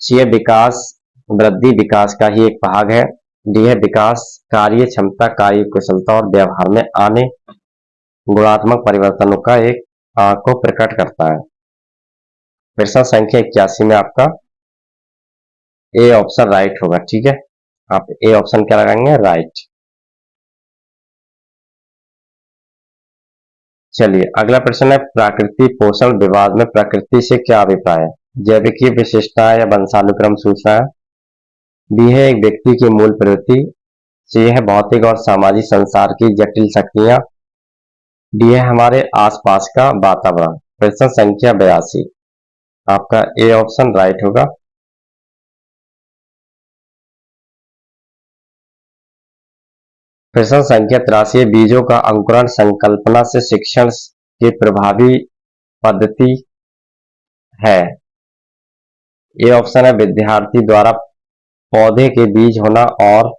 सी है, विकास वृद्धि विकास का ही एक भाग है। डी है, विकास कार्य क्षमता, कार्य कुशलता और व्यवहार में आने गुणात्मक परिवर्तनों का एक को प्रकट करता है। प्रश्न संख्या 81 में आपका ए ऑप्शन राइट होगा। ठीक है। आप ए ऑप्शन क्या लगाएंगे? राइट। चलिए अगला प्रश्न है, प्राकृतिक पोषण विवाद में प्रकृति से क्या अभिप्राय है? जैविक विशिष्टता या वंशानुक्रम सूचना है। बी है, एक व्यक्ति की मूल प्रवृत्ति। सी है, भौतिक और सामाजिक संसार की जटिल शक्तियां। डी है, हमारे आसपास का वातावरण। प्रश्न संख्या 82। आपका ए ऑप्शन राइट होगा। प्रश्न संख्या 83, बीजों का अंकुरण संकल्पना से शिक्षण की प्रभावी पद्धति है। ये ऑप्शन है, विद्यार्थी द्वारा पौधे के बीज बोना और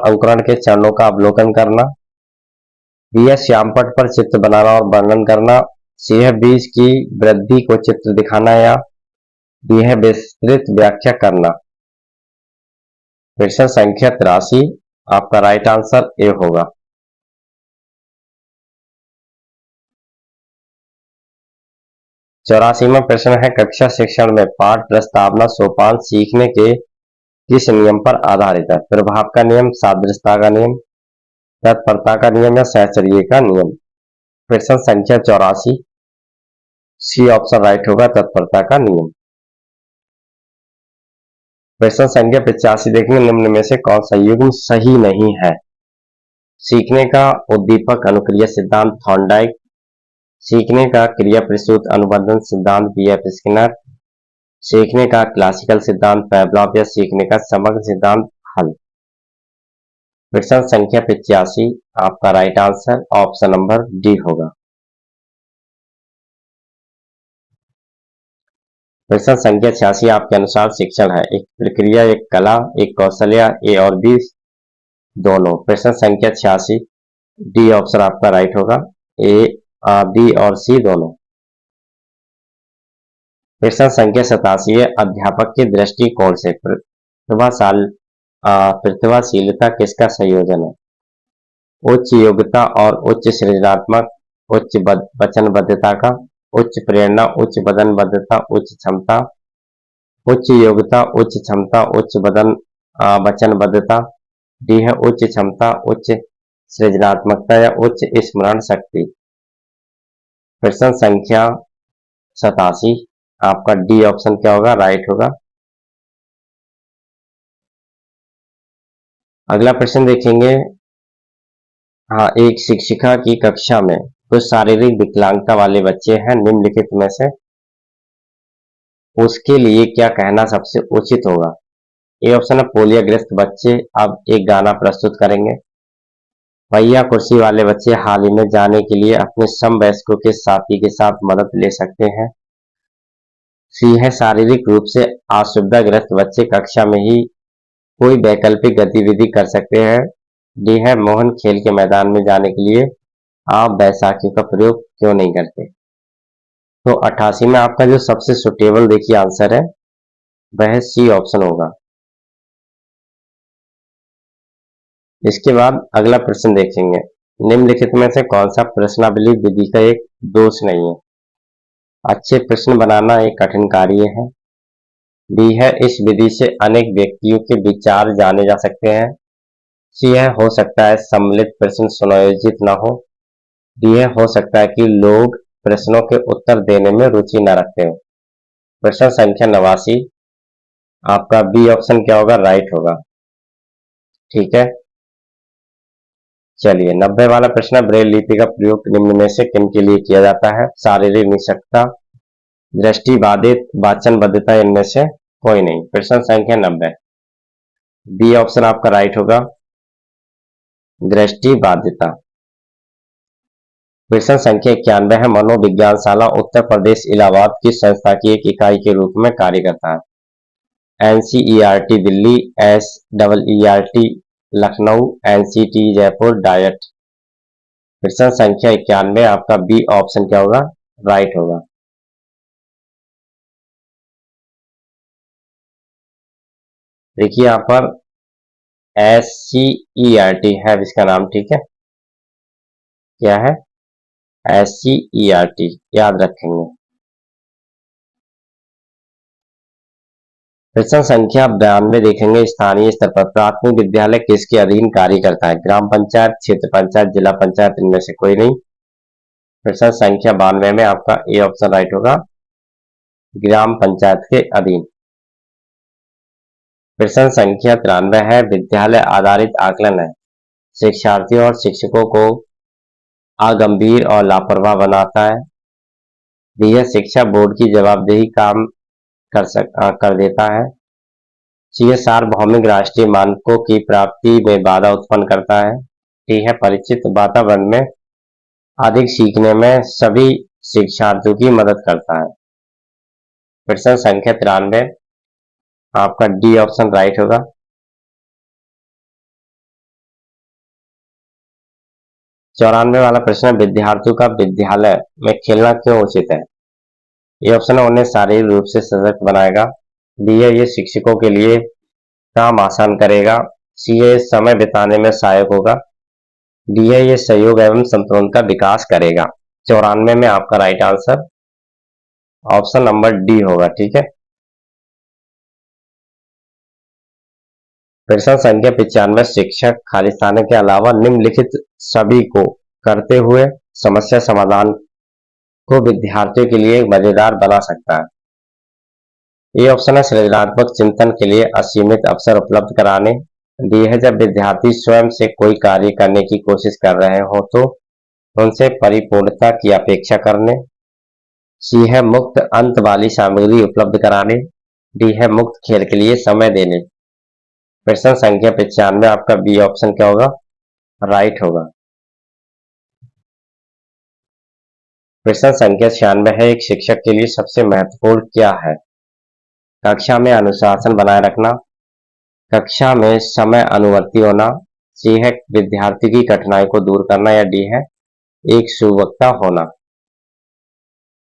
अंकुरण के चरणों का अवलोकन करना। बी है, श्यामपट्ट पर चित्र बनाना और वर्णन करना। सी है, बीज की वृद्धि को चित्र दिखाना या डी है, विस्तृत व्याख्या करना। प्रश्न संख्या 83। आपका राइट आंसर ए होगा। चौरासीवां प्रश्न है, कक्षा शिक्षण में पाठ प्रस्तावना सोपान सीखने के किस नियम पर आधारित है? प्रभाव का नियम, सादृश्यता का नियम, तत्परता का नियम या सहचर्य का नियम। प्रश्न संख्या 84। सी ऑप्शन राइट होगा, तत्परता का नियम। प्रश्न संख्या 85 देखेंगे, निम्न में से कौन सा युग्म सही नहीं है? सीखने का उद्दीपक अनुक्रिया सिद्धांत थॉर्नडाइक, सीखने का क्रिया प्रसूत अनुबंधन सिद्धांत बीएफ स्किनर, सीखने का क्लासिकल सिद्धांत पैवलॉव या सीखने का समग्र सिद्धांत हल। प्रश्न संख्या 85 आपका right answer option number D होगा। प्रश्न संख्या 86 आपके अनुसार शिक्षण है एक प्रक्रिया, एक कला, एक कौशल या ए और बी दोनों? प्रश्न संख्या 86 डी ऑप्शन आपका राइट होगा, ए बी और सी दोनों। प्रश्न संख्या 87 है अध्यापक के दृष्टिकोण से प्रतिभाशीलता किसका संयोजन है? उच्च योग्यता और उच्च सृजनात्मक, उच्च वचनबद्धता का, उच्च प्रेरणा, उच्च वचनबद्धता, उच्च क्षमता, उच्च योग्यता, उच्च क्षमता, उच्च वचनबद्धता। डी है उच्च क्षमता, उच्च सृजनात्मकता या उच्च स्मरण शक्ति। प्रश्न संख्या 87 आपका डी ऑप्शन क्या होगा? राइट होगा। अगला प्रश्न देखेंगे, हाँ, एक शिक्षिका की कक्षा में कुछ शारीरिक विकलांगता वाले बच्चे हैं, निम्नलिखित में से उसके लिए क्या कहना सबसे उचित होगा? ए ऑप्शन है पोलियोग्रस्त बच्चे अब एक गाना प्रस्तुत करेंगे, पहिया कुर्सी वाले बच्चे हाल ही में जाने के लिए अपने समवयस्कों के साथी के साथ मदद ले सकते हैं, सी है शारीरिक रूप से असुविधाग्रस्त बच्चे कक्षा में ही कोई वैकल्पिक गतिविधि कर सकते हैं, डी है मोहन खेल के मैदान में जाने के लिए आप बैसाखियों का प्रयोग क्यों नहीं करते? तो 88 में आपका जो सबसे सुटेबल देखिए आंसर है वह सी ऑप्शन होगा। इसके बाद अगला प्रश्न देखेंगे, निम्नलिखित में से कौन सा प्रश्नावली विधि का एक दोष नहीं है? अच्छे प्रश्न बनाना एक कठिन कार्य है, बी है इस विधि से अनेक व्यक्तियों के विचार जाने जा सकते हैं, सी है हो सकता है सम्मिलित प्रश्न सुनियोजित न हो, डी है हो सकता है कि लोग प्रश्नों के उत्तर देने में रुचि न रखते हो। प्रश्न संख्या 89 आपका बी ऑप्शन क्या होगा? राइट होगा। ठीक है, चलिए 90 वाला प्रश्न, ब्रेल लिपि का प्रयोग निम्न में से किन के लिए किया जाता है? शारीरिक निशक्तता, दृष्टिबाधित, वाचनबद्धता, इनमें से कोई नहीं। प्रश्न संख्या 90 बी ऑप्शन आपका राइट होगा, दृष्टिबाधिता। प्रश्न संख्या 91 है मनोविज्ञानशाला उत्तर प्रदेश इलाहाबाद की संस्था की एक इकाई के रूप में कार्य करता है, NCERT Delhi, SEERT Lucknow, NCT Jaipur, DIET. प्रश्न संख्या 91 आपका बी ऑप्शन क्या होगा? राइट होगा। देखिए यहाँ पर एससीईआरटी है इसका नाम, ठीक है, क्या है? एससीईआरटी, याद रखेंगे। प्रश्न संख्या 92 देखेंगे, स्थानीय स्तर पर प्राथमिक विद्यालय किसके अधीन कार्य करता है? ग्राम पंचायत, क्षेत्र पंचायत, जिला पंचायत, इनमें से कोई नहीं। प्रश्न संख्या 92 में आपका ए ऑप्शन राइट होगा, ग्राम पंचायत के अधीन। प्रश्न संख्या 93 है विद्यालय आधारित आकलन है शिक्षार्थियों और शिक्षकों को अगंभीर और लापरवाह बनाता है, यह शिक्षा बोर्ड की जवाबदेही काम कर देता है, यह सार्वभौमिक राष्ट्रीय मानकों की प्राप्ति में बाधा उत्पन्न करता है, टी है परिचित वातावरण में अधिक सीखने में सभी शिक्षार्थियों की मदद करता है। प्रश्न संख्या 93 आपका डी ऑप्शन राइट होगा। चौरानवे वाला प्रश्न, विद्यार्थियों का विद्यालय में खेलना क्यों उचित है? ये ऑप्शन है उन्हें शारीरिक रूप से सशक्त बनाएगा, बी है ये शिक्षकों के लिए काम आसान करेगा, सी है समय बिताने में सहायक होगा, डी है ये सहयोग एवं संतुलन का विकास करेगा। 94 में आपका right answer option number D होगा। ठीक है, प्रश्न संख्या 95, शिक्षक खालिस्तानी के अलावा निम्नलिखित सभी को करते हुए समस्या समाधान को विद्यार्थियों के लिए मजेदार बना सकता है। ये ऑप्शन है सृजनात्मक चिंतन के लिए असीमित अवसर उपलब्ध कराने। डी है जब विद्यार्थी स्वयं से कोई कार्य करने की कोशिश कर रहे हो तो उनसे परिपूर्णता की अपेक्षा करने। सी है मुक्त अंत वाली सामग्री उपलब्ध कराने। डी है मुक्त खेल के लिए समय देने। प्रश्न संख्या 95 आपका बी ऑप्शन क्या होगा, राइट होगा। प्रश्न संख्या 96 है, एक शिक्षक के लिए सबसे महत्वपूर्ण क्या है। कक्षा में अनुशासन बनाए रखना, कक्षा में समय अनुवर्ती होना, सी है विद्यार्थी की कठिनाई को दूर करना, या डी है एक सुवक्ता होना।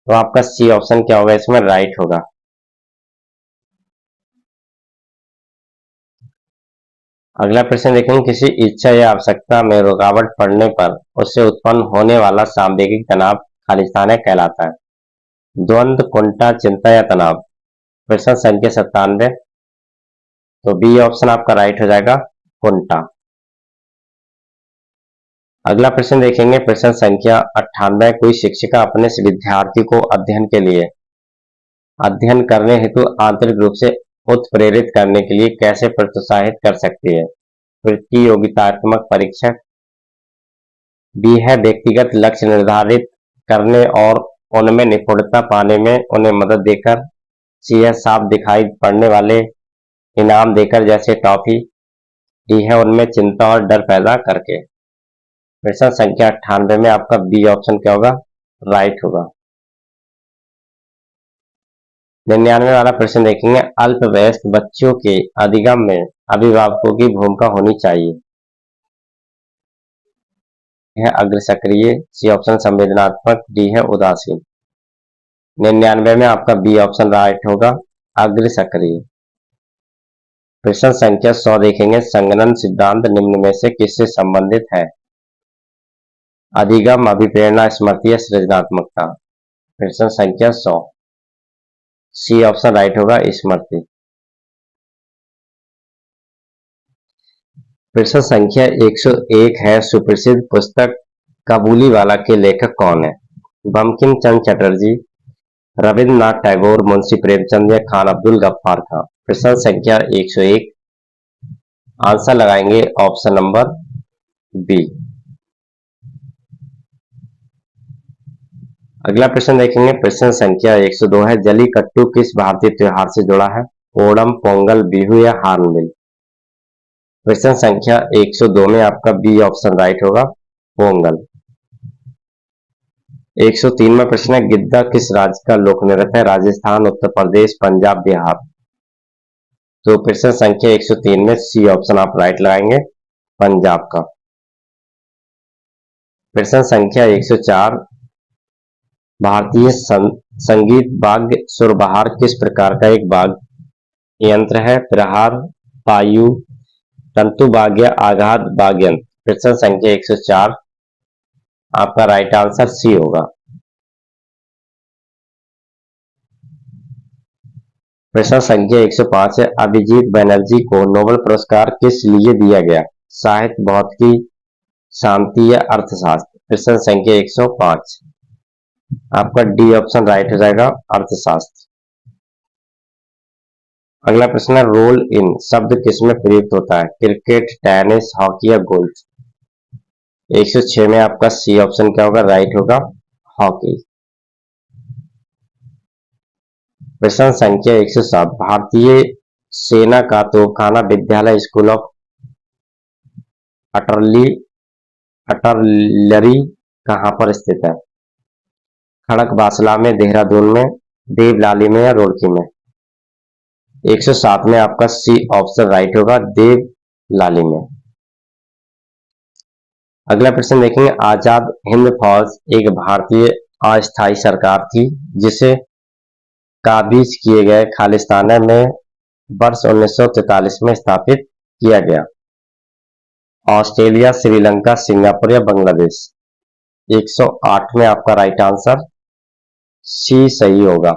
तो आपका सी ऑप्शन क्या होगा, इसमें राइट होगा। अगला प्रश्न देखेंगे, किसी इच्छा या आवश्यकता में रुकावट पड़ने पर उससे उत्पन्न होने वाला सांवेगिक तनाव खालिस्तान कहलाता है। द्वंद्व, कुंठा, चिंता या तनाव। प्रश्न संख्या 97, तो बी ऑप्शन आपका राइट हो जाएगा, कुंठा। अगला प्रश्न देखेंगे, प्रश्न संख्या 98, कोई शिक्षिका अपने विद्यार्थी को अध्ययन करने हेतु आंतरिक रूप से उत्प्रेरित करने के लिए कैसे प्रोत्साहित कर सकती है। प्रतियोगितात्मक परीक्षक, बी है व्यक्तिगत लक्ष्य निर्धारित करने और उनमें निपुणता पाने में उन्हें मदद देकर, सी है साफ दिखाई पड़ने वाले इनाम देकर जैसे टॉफी, डी है उनमें चिंता और डर पैदा करके। प्रश्न संख्या 98 में आपका बी ऑप्शन क्या होगा, राइट होगा। 99 वाला प्रश्न देखेंगे, अल्पवयस्क बच्चों के अधिगम में अभिभावकों की भूमिका होनी चाहिए। है अग्र सक्रिय, सी ऑप्शन संवेदनात्मक, डी है उदासीन। 99 में आपका बी ऑप्शन राइट होगा, अग्र सक्रिय। प्रश्न संख्या 100 देखेंगे, संगणन सिद्धांत निम्न में से किससे संबंधित है। अधिगम, अभिप्रेरणा, स्मृति या सृजनात्मकता। प्रश्न संख्या 100, सी ऑप्शन राइट होगा, स्मृति। प्रश्न संख्या 101 है, सुप्रसिद्ध पुस्तक काबुलीवाला के लेखक कौन है। बंकिम चंद्र चटर्जी, रविंद्रनाथ टैगोर, मुंशी प्रेमचंद या खान अब्दुल गफ्फार खां। प्रश्न संख्या 101, आंसर लगाएंगे ऑप्शन नंबर बी। अगला प्रश्न देखेंगे, प्रश्न संख्या 102 है, जलीकट्टू किस भारतीय त्योहार से जुड़ा है। ओणम, पोंगल, बिहू या हार्नबिल। प्रश्न संख्या 102 में आपका बी ऑप्शन राइट होगा, पोंगल। 103 में प्रश्न है, गिद्दा किस राज्य का लोक नृत्य है। राजस्थान, उत्तर प्रदेश, पंजाब, बिहार। तो प्रश्न संख्या 103 में सी ऑप्शन आप राइट लगाएंगे, पंजाब का। प्रश्न संख्या 104, भारतीय संगीत वाद्य सुरबहार किस प्रकार का एक वाद्य यंत्र है। प्रहार, पायु, तंतु वाद्य, आघात वाद्य यंत्र। प्रश्न संख्या 104, आपका राइट आंसर सी होगा। प्रश्न संख्या 105 है, अभिजीत बनर्जी को नोबेल पुरस्कार किस लिए दिया गया। साहित्य, भौतिकी, शांति या अर्थशास्त्र। प्रश्न संख्या 105, आपका डी ऑप्शन राइट हो जाएगा, अर्थशास्त्र। अगला प्रश्न है, रोल इन शब्द किसमें प्रयुक्त होता है। क्रिकेट, टेनिस, हॉकी या गोल्फ। 106 में आपका सी ऑप्शन क्या होगा, राइट होगा, हॉकी। प्रश्न संख्या 107, भारतीय सेना का तोपखाना विद्यालय स्कूल ऑफ अटरलरी कहां पर स्थित है। खड़कवासला में, देहरादून में, देवलाली में या रुड़की में। 107 में आपका सी ऑप्शन राइट होगा, देवलाली में। अगला प्रश्न देखेंगे, आजाद हिंद फौज एक भारतीय अस्थायी सरकार थी जिसे काबीज किए गए खालिस्तान में वर्ष 1943 में स्थापित किया गया। ऑस्ट्रेलिया, श्रीलंका, सिंगापुर या बांग्लादेश। 108 में आपका राइट आंसर सी सही होगा।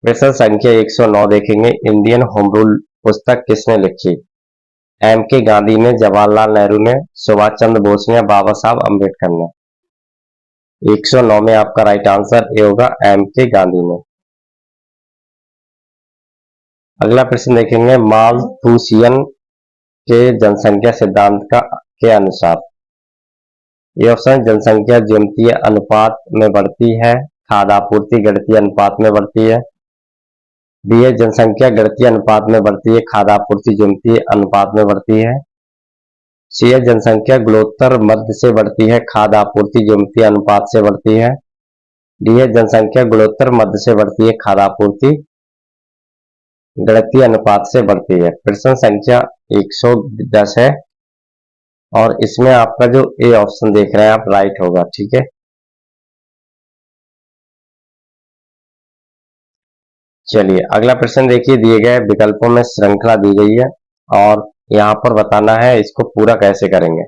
प्रश्न संख्या 109 देखेंगे, इंडियन होम रूल पुस्तक किसने लिखी। एम के गांधी ने, जवाहरलाल नेहरू ने, सुभाष चंद्र बोस ने या बाबा साहब अम्बेडकर ने। 109 में आपका राइट आंसर ए होगा, एम के गांधी में। अगला प्रश्न देखेंगे, मालथूसियन के जनसंख्या सिद्धांत के अनुसार। ये ऑप्शन, जनसंख्या ज्यामितीय अनुपात में बढ़ती है, खाद्य आपूर्ति गणितीय अनुपात में बढ़ती है। बी है, जनसंख्या गणितीय अनुपात में बढ़ती है, खाद्य आपूर्ति ज्यामितीय अनुपात में बढ़ती है। सी है, जनसंख्या गुणोत्तर मध्य से बढ़ती है, खाद्य आपूर्ति ज्यामितीय अनुपात से बढ़ती है। डी है, जनसंख्या गुणोत्तर मध्य से बढ़ती है, खाद्य आपूर्ति गणितीय अनुपात से बढ़ती है। प्रश्न संख्या 110 है और इसमें आपका जो ए ऑप्शन देख रहे हैं आप, राइट होगा। ठीक है, चलिए अगला प्रश्न देखिए, दिए गए विकल्पों में श्रृंखला दी गई है और यहाँ पर बताना है इसको पूरा कैसे करेंगे।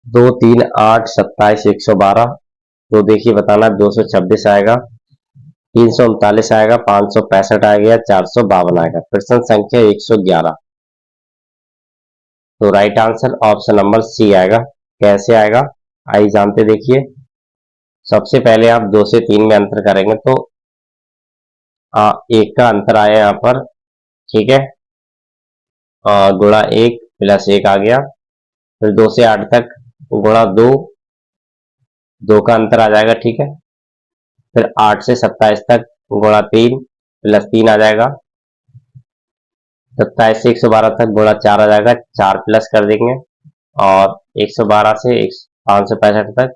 2, 3, 8, 27, 112। तो देखिए बताना, 226 आएगा, 339 आएगा, 565 आएगा, 452 आएगा। प्रश्न संख्या 111। तो right answer option number C आएगा। कैसे आएगा आइए जानते देखिए। सबसे पहले आप 2 से 3 में अंतर करेंगे तो एक का अंतर आया यहाँ पर। ठीक है, गुणा 1 प्लस 1 आ गया। फिर 2 से 8 तक गुणा 2, 2 का अंतर आ जाएगा। ठीक है, फिर 8 से 27 तक गुणा 3 प्लस 3 आ जाएगा। 27 से 112 तक गुणा 4 आ जाएगा, 4 प्लस कर देंगे। और 112 से 565 तक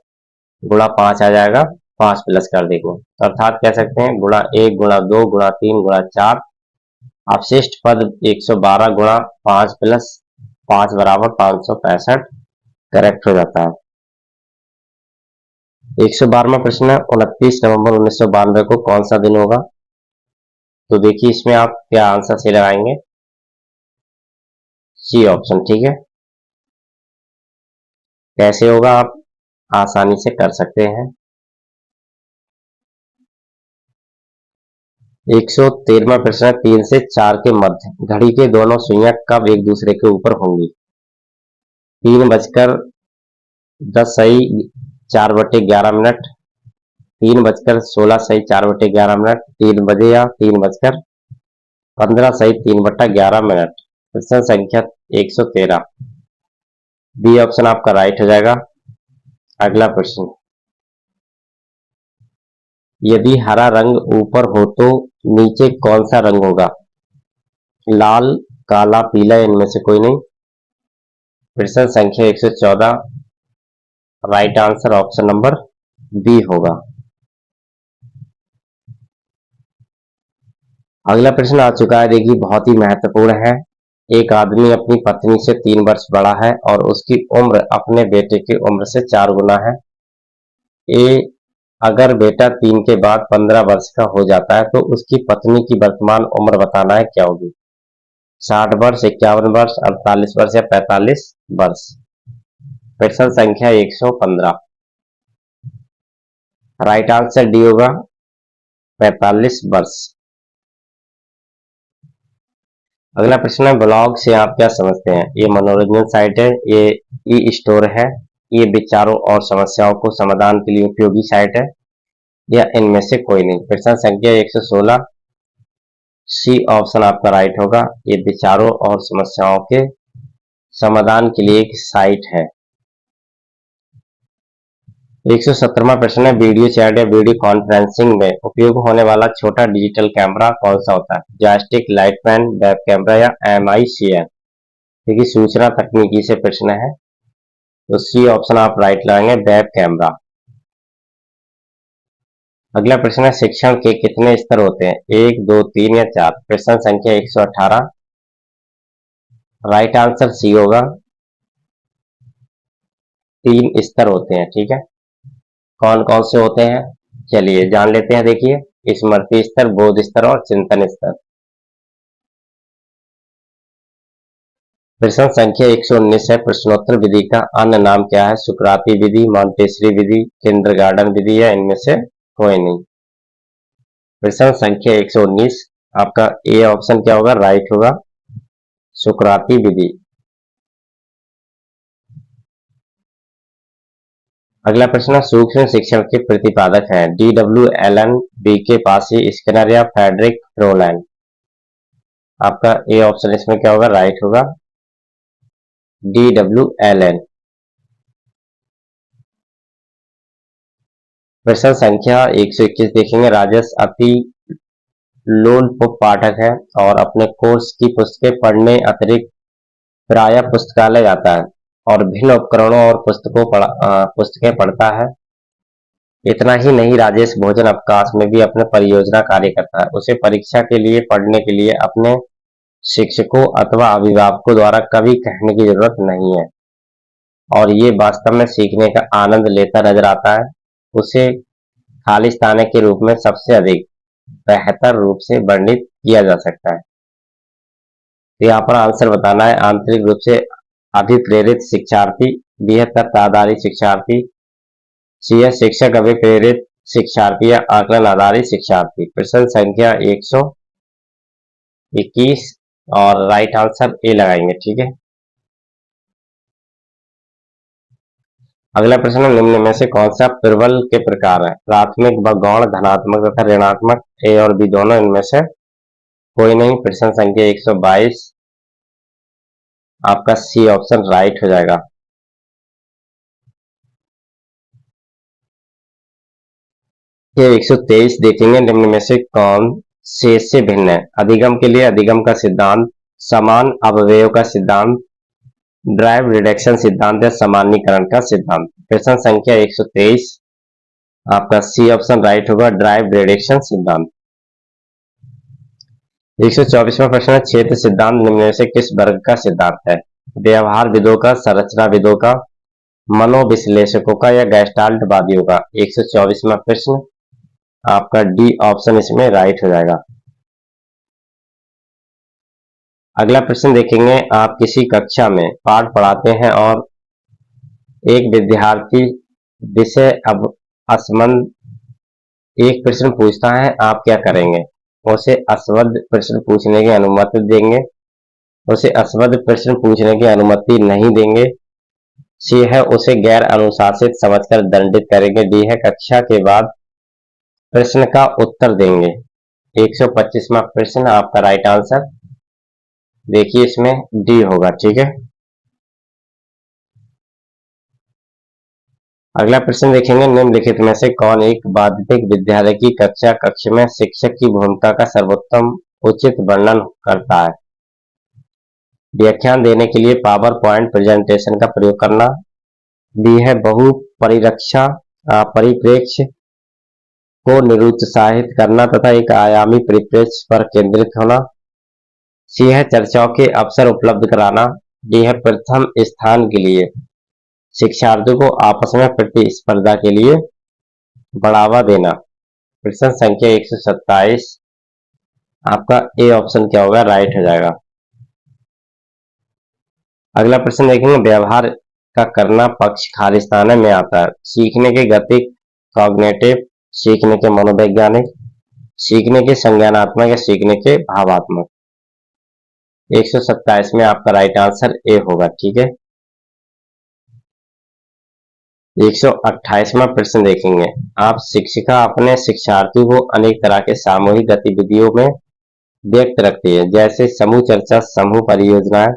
गुणा 5 आ जाएगा, 5 प्लस कर देंगे। तो अर्थात कह सकते हैं गुणा 1 गुणा 2 गुणा 3 गुणा 4, अवशिष्ट पद 112 गुणा 5 प्लस 5 बराबर 565 करेक्ट हो जाता है। 112वां प्रश्न है, 29 नवंबर 1992 को कौन सा दिन होगा। तो देखिए इसमें आप क्या आंसर से लगाएंगे, सी ऑप्शन। ठीक है, कैसे होगा आप आसानी से कर सकते हैं। 113वां प्रश्न, 3 से 4 के मध्य घड़ी के दोनों सुइयां कब एक दूसरे के ऊपर होंगी। 3:10 सही 4/11 मिनट, 3:16 सही 4/11 मिनट, 3 बजे या 3:15 सही 3/11 मिनट। प्रश्न संख्या 113, बी ऑप्शन आपका राइट हो जाएगा। अगला प्रश्न, यदि हरा रंग ऊपर हो तो नीचे कौन सा रंग होगा। लाल, काला, पीला, इनमें से कोई नहीं। प्रश्न संख्या 114, right answer option number B होगा। अगला प्रश्न आ चुका है, देखिए बहुत ही महत्वपूर्ण है। एक आदमी अपनी पत्नी से 3 वर्ष बड़ा है और उसकी उम्र अपने बेटे की उम्र से 4 गुना है। ए, अगर बेटा 3 के बाद 15 वर्ष का हो जाता है तो उसकी पत्नी की वर्तमान उम्र बताना है, क्या होगी। 60 वर्ष, 51 वर्ष, 48 वर्ष या 45 वर्ष। प्रश्न संख्या 115, राइट आंसर डी होगा, 45 वर्ष। अगला प्रश्न है, ब्लॉग से आप क्या समझते हैं। ये मनोरंजन साइट है, ये ई स्टोर है, ये विचारों और समस्याओं को समाधान के लिए उपयोगी साइट है, या इनमें से कोई नहीं। प्रश्न संख्या 116, सी ऑप्शन आपका राइट होगा। ये विचारों और समस्याओं के समाधान के लिए एक साइट है। 117वां प्रश्न है, वीडियो चैट या वीडियो कॉन्फ्रेंसिंग में उपयोग होने वाला छोटा डिजिटल कैमरा कौन सा होता है। जॉयस्टिक, लाइटमैन, वेब कैमरा या MICM। देखिए सूचना तकनीकी से प्रश्न है तो सी ऑप्शन आप राइट लगाएंगे, वेब कैमरा। अगला प्रश्न है, शिक्षण के कितने स्तर होते हैं, 1, 2, 3 या 4। प्रश्न संख्या 118, राइट आंसर सी होगा, 3 स्तर होते हैं। ठीक है, कौन कौन से होते हैं चलिए जान लेते हैं। देखिए, स्मृति स्तर, बोध स्तर और चिंतन स्तर। प्रश्न संख्या 119 है, प्रश्नोत्तर विधि का अन्य नाम क्या है। सुकराती विधि, मॉन्टेसरी विधि, किंडरगार्टन विधि या इनमें से कोई नहीं। प्रश्न संख्या 119, आपका ए ऑप्शन क्या होगा, राइट होगा, सुकराती विधि। अगला प्रश्न है, सूक्ष्म शिक्षण के प्रतिपादक हैं DW Allen, BK Passi, Skinner या फ्रेडरिक फ्रोलन। आपका ए ऑप्शन इसमें क्या होगा, राइट होगा, DW एलन। प्रश्न संख्या 121 देखेंगे, राजेश अति लोलुप पाठक है और अपने कोर्स की पुस्तकें पढ़ने अतिरिक्त प्रायः पुस्तकालय जाता है और भिन्न उपकरणों और पुस्तकें पढ़ता है। इतना ही नहीं, राजेश भोजन अवकाश में भी अपने परियोजना कार्य करता है। उसे परीक्षा के लिए पढ़ने के लिए अपने शिक्षकों अथवा अभिभावकों द्वारा कभी कहने की जरूरत नहीं है और ये वास्तव में सीखने का आनंद लेता नजर आता है। उसे खालिस्ताने के रूप में सबसे अधिक बेहतर रूप से वर्णित किया जा सकता है। तो यहाँ पर आंसर बताना है, आंतरिक रूप से अभिप्रेरित शिक्षार्थी, बी है तर्क आधारित शिक्षार्थी, सी है शिक्षक अभिप्रेरित शिक्षार्थी या आकलन आधारित शिक्षार्थी। प्रश्न संख्या 121 और राइट आंसर ए लगाएंगे, ठीक है। अगला प्रश्न, निम्न में से कौन सा प्रबल के प्रकार है, प्राथमिक व गौण, धनात्मक तथा ऋणात्मक, ए और बी दोनों, इनमें से कोई नहीं। प्रश्न संख्या 122, आपका सी ऑप्शन राइट हो जाएगा। ये 123 देखेंगे, निम्न में से कौन से भिन्न है, अधिगम के लिए अधिगम का सिद्धांत, समान अवयव का सिद्धांत, ड्राइव रिडक्शन सिद्धांत या सामान्यीकरण का सिद्धांत। प्रश्न संख्या 123, आपका सी ऑप्शन राइट होगा, ड्राइव रिडक्शन सिद्धांत। 124वां प्रश्न है, क्षेत्र सिद्धांत निम्न में से किस वर्ग का सिद्धांत है, व्यवहारविदों का, संरचनाविदों का, मनोविश्लेषकों का या गैस्टाल्टवादियों का। 124वां प्रश्न, आपका डी ऑप्शन इसमें राइट हो जाएगा। अगला प्रश्न देखेंगे, आप किसी कक्षा में पाठ पढ़ाते हैं और एक विद्यार्थी विषय अब असंबद्ध एक प्रश्न पूछता है, आप क्या करेंगे, उसे असंबद्ध प्रश्न पूछने की अनुमति देंगे, उसे असंबद्ध प्रश्न पूछने की अनुमति नहीं देंगे, सी है उसे गैर अनुशासित समझकर दंडित करेंगे, डी है कक्षा के बाद प्रश्न का उत्तर देंगे। 125वां प्रश्न, आपका राइट आंसर देखिए इसमें डी होगा, ठीक है। अगला प्रश्न देखेंगे, निम्नलिखित में से कौन एक माध्यमिक विद्यालय की कक्ष में शिक्षक की भूमिका का सर्वोत्तम उचित वर्णन करता है, व्याख्यान देने के लिए पावर पॉइंट प्रेजेंटेशन का प्रयोग करना, बी है बहु परिप्रेक्ष्य को निरुत्साहित करना तथा एक आयामी परिप्रेक्ष्य पर केंद्रित होना, सी है चर्चाओं के अवसर उपलब्ध कराना, डी है प्रथम स्थान के लिए शिक्षार्थियों को आपस में प्रतिस्पर्धा के लिए बढ़ावा देना। प्रश्न संख्या 127, आपका ए ऑप्शन क्या होगा, राइट हो जाएगा। अगला प्रश्न देखेंगे, व्यवहार का करना पक्ष खालिस्ताने में आता है, सीखने के गतिक, कॉग्निटिव, सीखने के मनोवैज्ञानिक, सीखने के संज्ञानात्मक या सीखने के भावात्मक। 127 में आपका राइट आंसर ए होगा, ठीक है। 128वां प्रश्न देखेंगे, आप शिक्षिका अपने शिक्षार्थियों को अनेक तरह के सामूहिक गतिविधियों में व्यक्त रखती है, जैसे समूह चर्चा, समूह परियोजनाएं,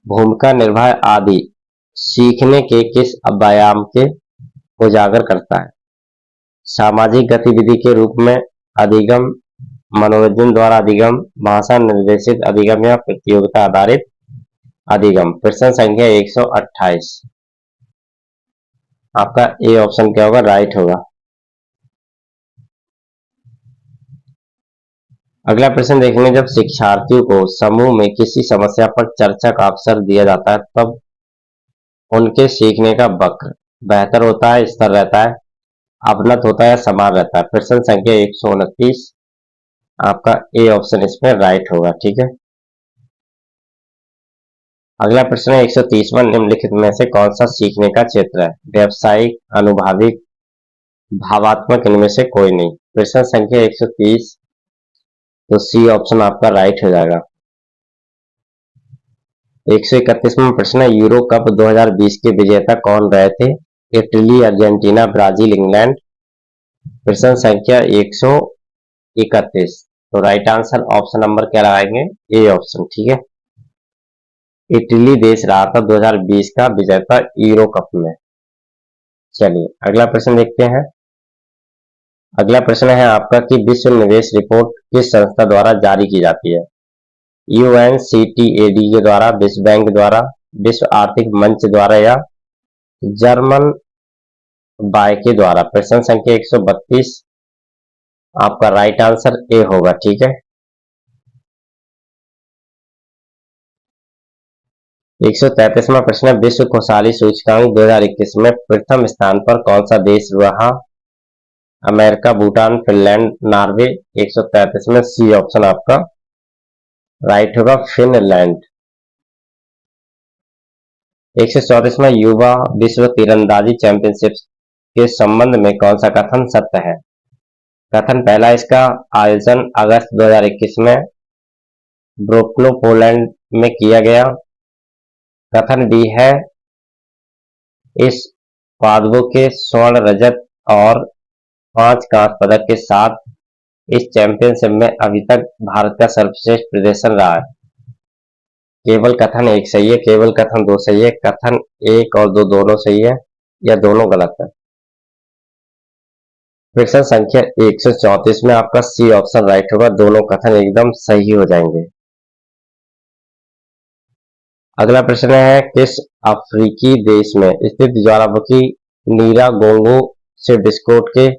भूमिका निर्वाह आदि सीखने के किस व्यायाम के उजागर करता है, सामाजिक गतिविधि के रूप में अधिगम, मनोरंजन द्वारा अधिगम, भाषा निर्देशित अधिगम या प्रतियोगिता आधारित अधिगम। प्रश्न संख्या 128, आपका ए ऑप्शन क्या होगा, राइट होगा। अगला प्रश्न देखेंगे, जब शिक्षार्थियों को समूह में किसी समस्या पर चर्चा का अवसर दिया जाता है तब उनके सीखने का वक्र बेहतर होता है, स्थिर रहता है, अवनत होता है या समान रहता है। प्रश्न संख्या 129, आपका ए ऑप्शन इसमें राइट होगा, ठीक है। अगला प्रश्न है 130वां, निम्नलिखित में से कौन सा सीखने का क्षेत्र है, व्यावसायिक, अनुभविक, भावात्मक, इनमें से कोई नहीं। प्रश्न संख्या 130, तो सी ऑप्शन आपका राइट हो जाएगा। 131वां प्रश्न है, यूरो कप 2020 के विजेता कौन रहे थे, इटली, अर्जेंटीना, ब्राजील, इंग्लैंड। प्रश्न संख्या 131। तो राइट आंसर ऑप्शन नंबर क्या लगाएंगे? A option. ठीक है, इटली देश रहा था 2020 का विजेता यूरो कप में। चलिए अगला प्रश्न देखते हैं। अगला प्रश्न है आपका कि विश्व निवेश रिपोर्ट किस संस्था द्वारा जारी की जाती है? UNCTAD के द्वारा, विश्व बैंक द्वारा, विश्व आर्थिक मंच द्वारा या जर्मन बाय के द्वारा? प्रश्न संख्या 132। आपका राइट आंसर ए होगा। ठीक है, 133वां प्रश्न है, विश्व खुशहाली सूचकांक 2021 में प्रथम स्थान पर कौन सा देश रहा? America, Bhutan, Finland, Norway. 133 में सी ऑप्शन आपका राइट होगा, फिनलैंड। 134वां युवा विश्व तीरंदाजी चैंपियनशिप के संबंध में कौन सा कथन सत्य है? कथन पहला, इसका आयोजन अगस्त 2021 में ब्रोक्लो, पोलैंड में किया गया। कथन बी है, इस पादवों के स्वर्ण, रजत और 5 कांस्य पदक के साथ इस चैंपियनशिप में अभी तक भारत का सर्वश्रेष्ठ प्रदर्शन रहा है। केवल कथन एक सही है, केवल कथन दो सही है, कथन एक और दो दोनों सही है या दोनों गलत है? प्रश्न संख्या 134 में आपका सी ऑप्शन राइट होगा, दोनों कथन एकदम सही हो जाएंगे। अगला प्रश्न है, किस अफ्रीकी देश में स्थित ज्वालामुखी नीरागोंगो से विस्फोट के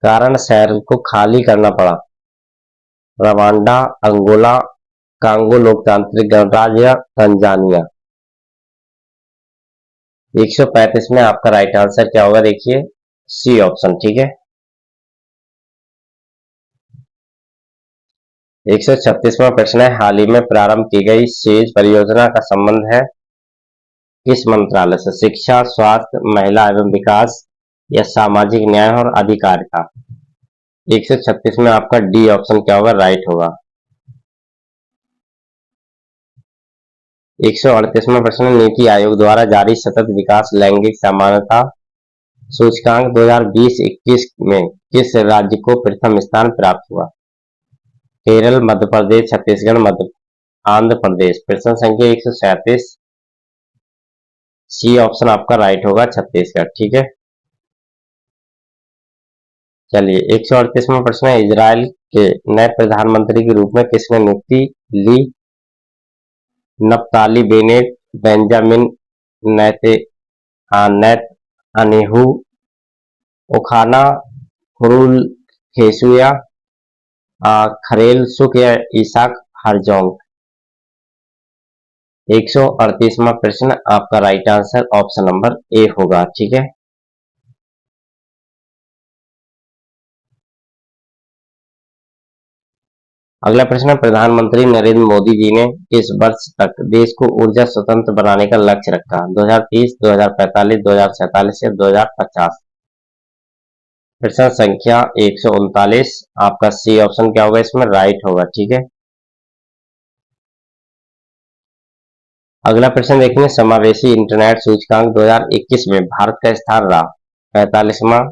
कारण शहर को खाली करना पड़ा? रवांडा, अंगोला, कांगो लोकतांत्रिक गणराज्य या तंजानिया? 135 में आपका राइट आंसर क्या होगा? देखिए सी ऑप्शन। ठीक है, 136वां प्रश्न है, हाल ही में प्रारंभ की गई सेज परियोजना का संबंध है किस मंत्रालय से? शिक्षा, स्वास्थ्य, महिला एवं विकास या सामाजिक न्याय और अधिकारिता? 136 में आपका डी ऑप्शन क्या होगा? राइट होगा। 138वां प्रश्न, नीति आयोग द्वारा जारी सतत विकास लैंगिक समानता सूचकांक 2020-21 में किस राज्य को प्रथम स्थान प्राप्त हुआ? केरल, मध्य प्रदेश, छत्तीसगढ़, आंध्र प्रदेश। प्रश्न संख्या 137। सी ऑप्शन आपका राइट होगा, छत्तीसगढ़। ठीक है, चलिए 138वां प्रश्न है, इजराइल के नए प्रधानमंत्री के रूप में किसने नियुक्ति ली? नफ्ताली बेनेट, बेंजामिन नेतन्याहू, ओखाना खुरुलखेसु या खरेल सुक या इसाक हरजोंग? 138वां प्रश्न आपका right answer option number A होगा। ठीक है, अगला प्रश्न, प्रधानमंत्री नरेंद्र मोदी जी ने इस वर्ष तक देश को ऊर्जा स्वतंत्र बनाने का लक्ष्य रखा? 2030, 2045, 2047 या 2050? प्रश्न संख्या 139। आपका सी ऑप्शन क्या होगा? इसमें राइट होगा। ठीक है, अगला प्रश्न देखेंगे, समावेशी इंटरनेट सूचकांक 2021 में भारत का स्थान रहा? 45वां,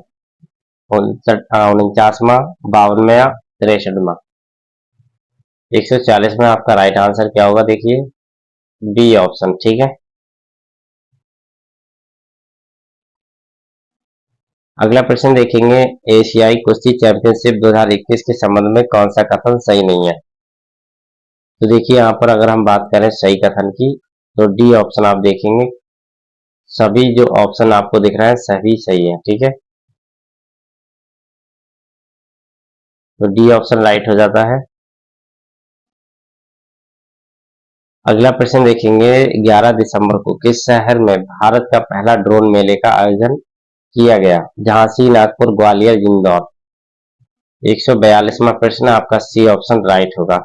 49वां, 52वां या 63वां? 140 में आपका राइट आंसर क्या होगा? देखिए बी ऑप्शन। ठीक है, अगला प्रश्न देखेंगे, एशियाई कुश्ती चैंपियनशिप 2021 के संबंध में कौन सा कथन सही नहीं है? तो देखिए यहाँ पर अगर हम बात करें सही कथन की तो डी ऑप्शन आप देखेंगे, सभी जो ऑप्शन आपको दिख रहा है सभी सही है। ठीक है, तो डी ऑप्शन राइट हो जाता है। अगला प्रश्न देखेंगे, 11 दिसंबर को किस शहर में भारत का पहला ड्रोन मेले का आयोजन किया गया? झांसी, नागपुर, ग्वालियर, इंदौर? 142वां प्रश्न आपका सी ऑप्शन राइट होगा।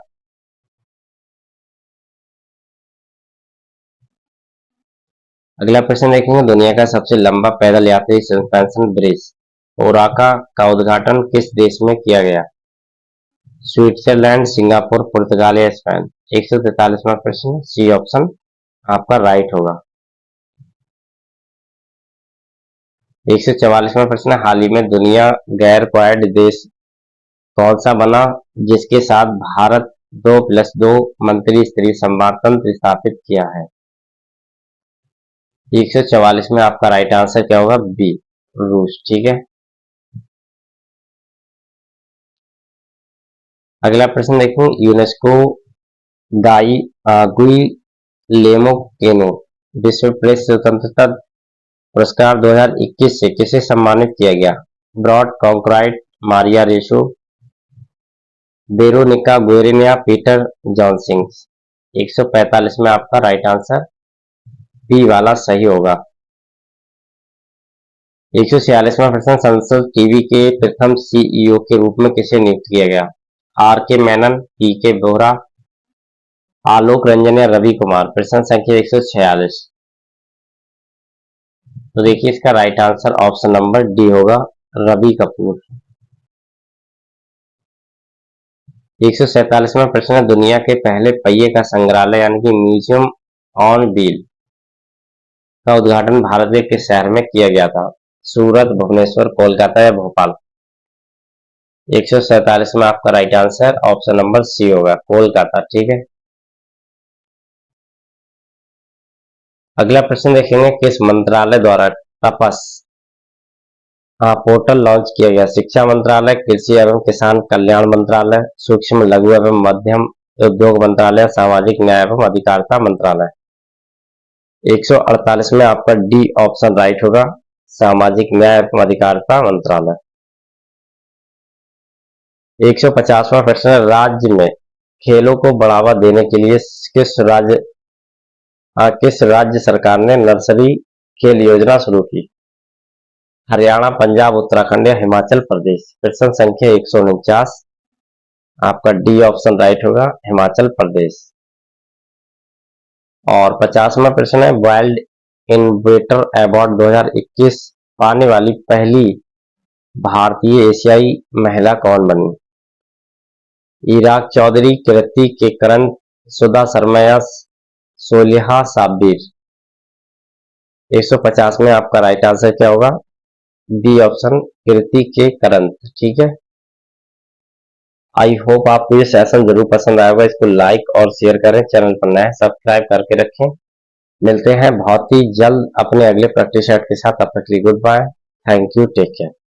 अगला प्रश्न देखेंगे, दुनिया का सबसे लंबा पैदल यात्री सस्पेंशन ब्रिज ओराका का उद्घाटन किस देश में किया गया? स्विट्जरलैंड, सिंगापुर, पुर्तगाल या स्पेन? 143वां प्रश्न सी ऑप्शन आपका राइट होगा। 144वां प्रश्न, हाल ही में दुनिया गैर क्वाड देश कौन सा बना जिसके साथ भारत 2+2 मंत्री स्तरीय संवाद तंत्र स्थापित किया है? 144 में आपका राइट आंसर क्या होगा? बी, रूस। ठीक है, अगला प्रश्न देखें, यूनेस्को गाई गुइलेमो केनो विश्व प्रेस स्वतंत्रता पुरस्कार 2021 से किसे सम्मानित किया गया? ब्रॉड कॉन्क्राइट, मारिया रेशो, वेरोनिका गोरेनिया, पीटर जॉनसिंग। 145 में आपका राइट आंसर बी वाला सही होगा। 146वां प्रश्न, संसद टीवी के प्रथम सीईओ के रूप में किसे नियुक्त किया गया? आर के मेनन, पी के बोहरा, आलोक रंजन या रवि कुमार। प्रश्न संख्या 146। तो देखिए इसका right answer option number D होगा, रवि कपूर। 147वां प्रश्न, दुनिया के पहले पहिए का संग्रहालय यानी कि म्यूजियम ऑन व्हील का उद्घाटन भारत के किस शहर में किया गया था? सूरत, भुवनेश्वर, कोलकाता या भोपाल। 147 में आपका right answer option number C होगा, कोलकाता। ठीक है, अगला प्रश्न देखेंगे, किस मंत्रालय द्वारा टपस पोर्टल लॉन्च किया गया? शिक्षा मंत्रालय, कृषि एवं किसान कल्याण मंत्रालय, सूक्ष्म लघु एवं मध्यम उद्योग मंत्रालय, सामाजिक न्याय एवं अधिकारिता मंत्रालय। 148 में आपका डी ऑप्शन राइट होगा, सामाजिक न्याय एवं अधिकारिता मंत्रालय। 150वां प्रश्न, राज्य में खेलों को बढ़ावा देने के लिए किस राज्य सरकार ने नर्सरी खेल योजना शुरू की? हरियाणा, पंजाब, उत्तराखंड या हिमाचल प्रदेश। प्रश्न संख्या 149, आपका डी ऑप्शन राइट होगा, हिमाचल प्रदेश। और 50वां प्रश्न है, वाइल्ड इनोवेटर अवार्ड 2021 पाने वाली पहली भारतीय एशियाई महिला कौन बनी? इराक चौधरी, कीर्ति केकरन, सुधा शर्मा या सोलिहा साबिर। 150 में आपका राइट आंसर क्या होगा? बी ऑप्शन, कीर्ति केकरन। ठीक है, आई होप आपको ये सेशन जरूर पसंद आएगा। इसको लाइक और शेयर करें, चैनल पर नए सब्सक्राइब करके रखें। मिलते हैं बहुत ही जल्द अपने अगले प्रैक्टिस सेट के साथ। तब तक के लिए good bye, thank you, take care.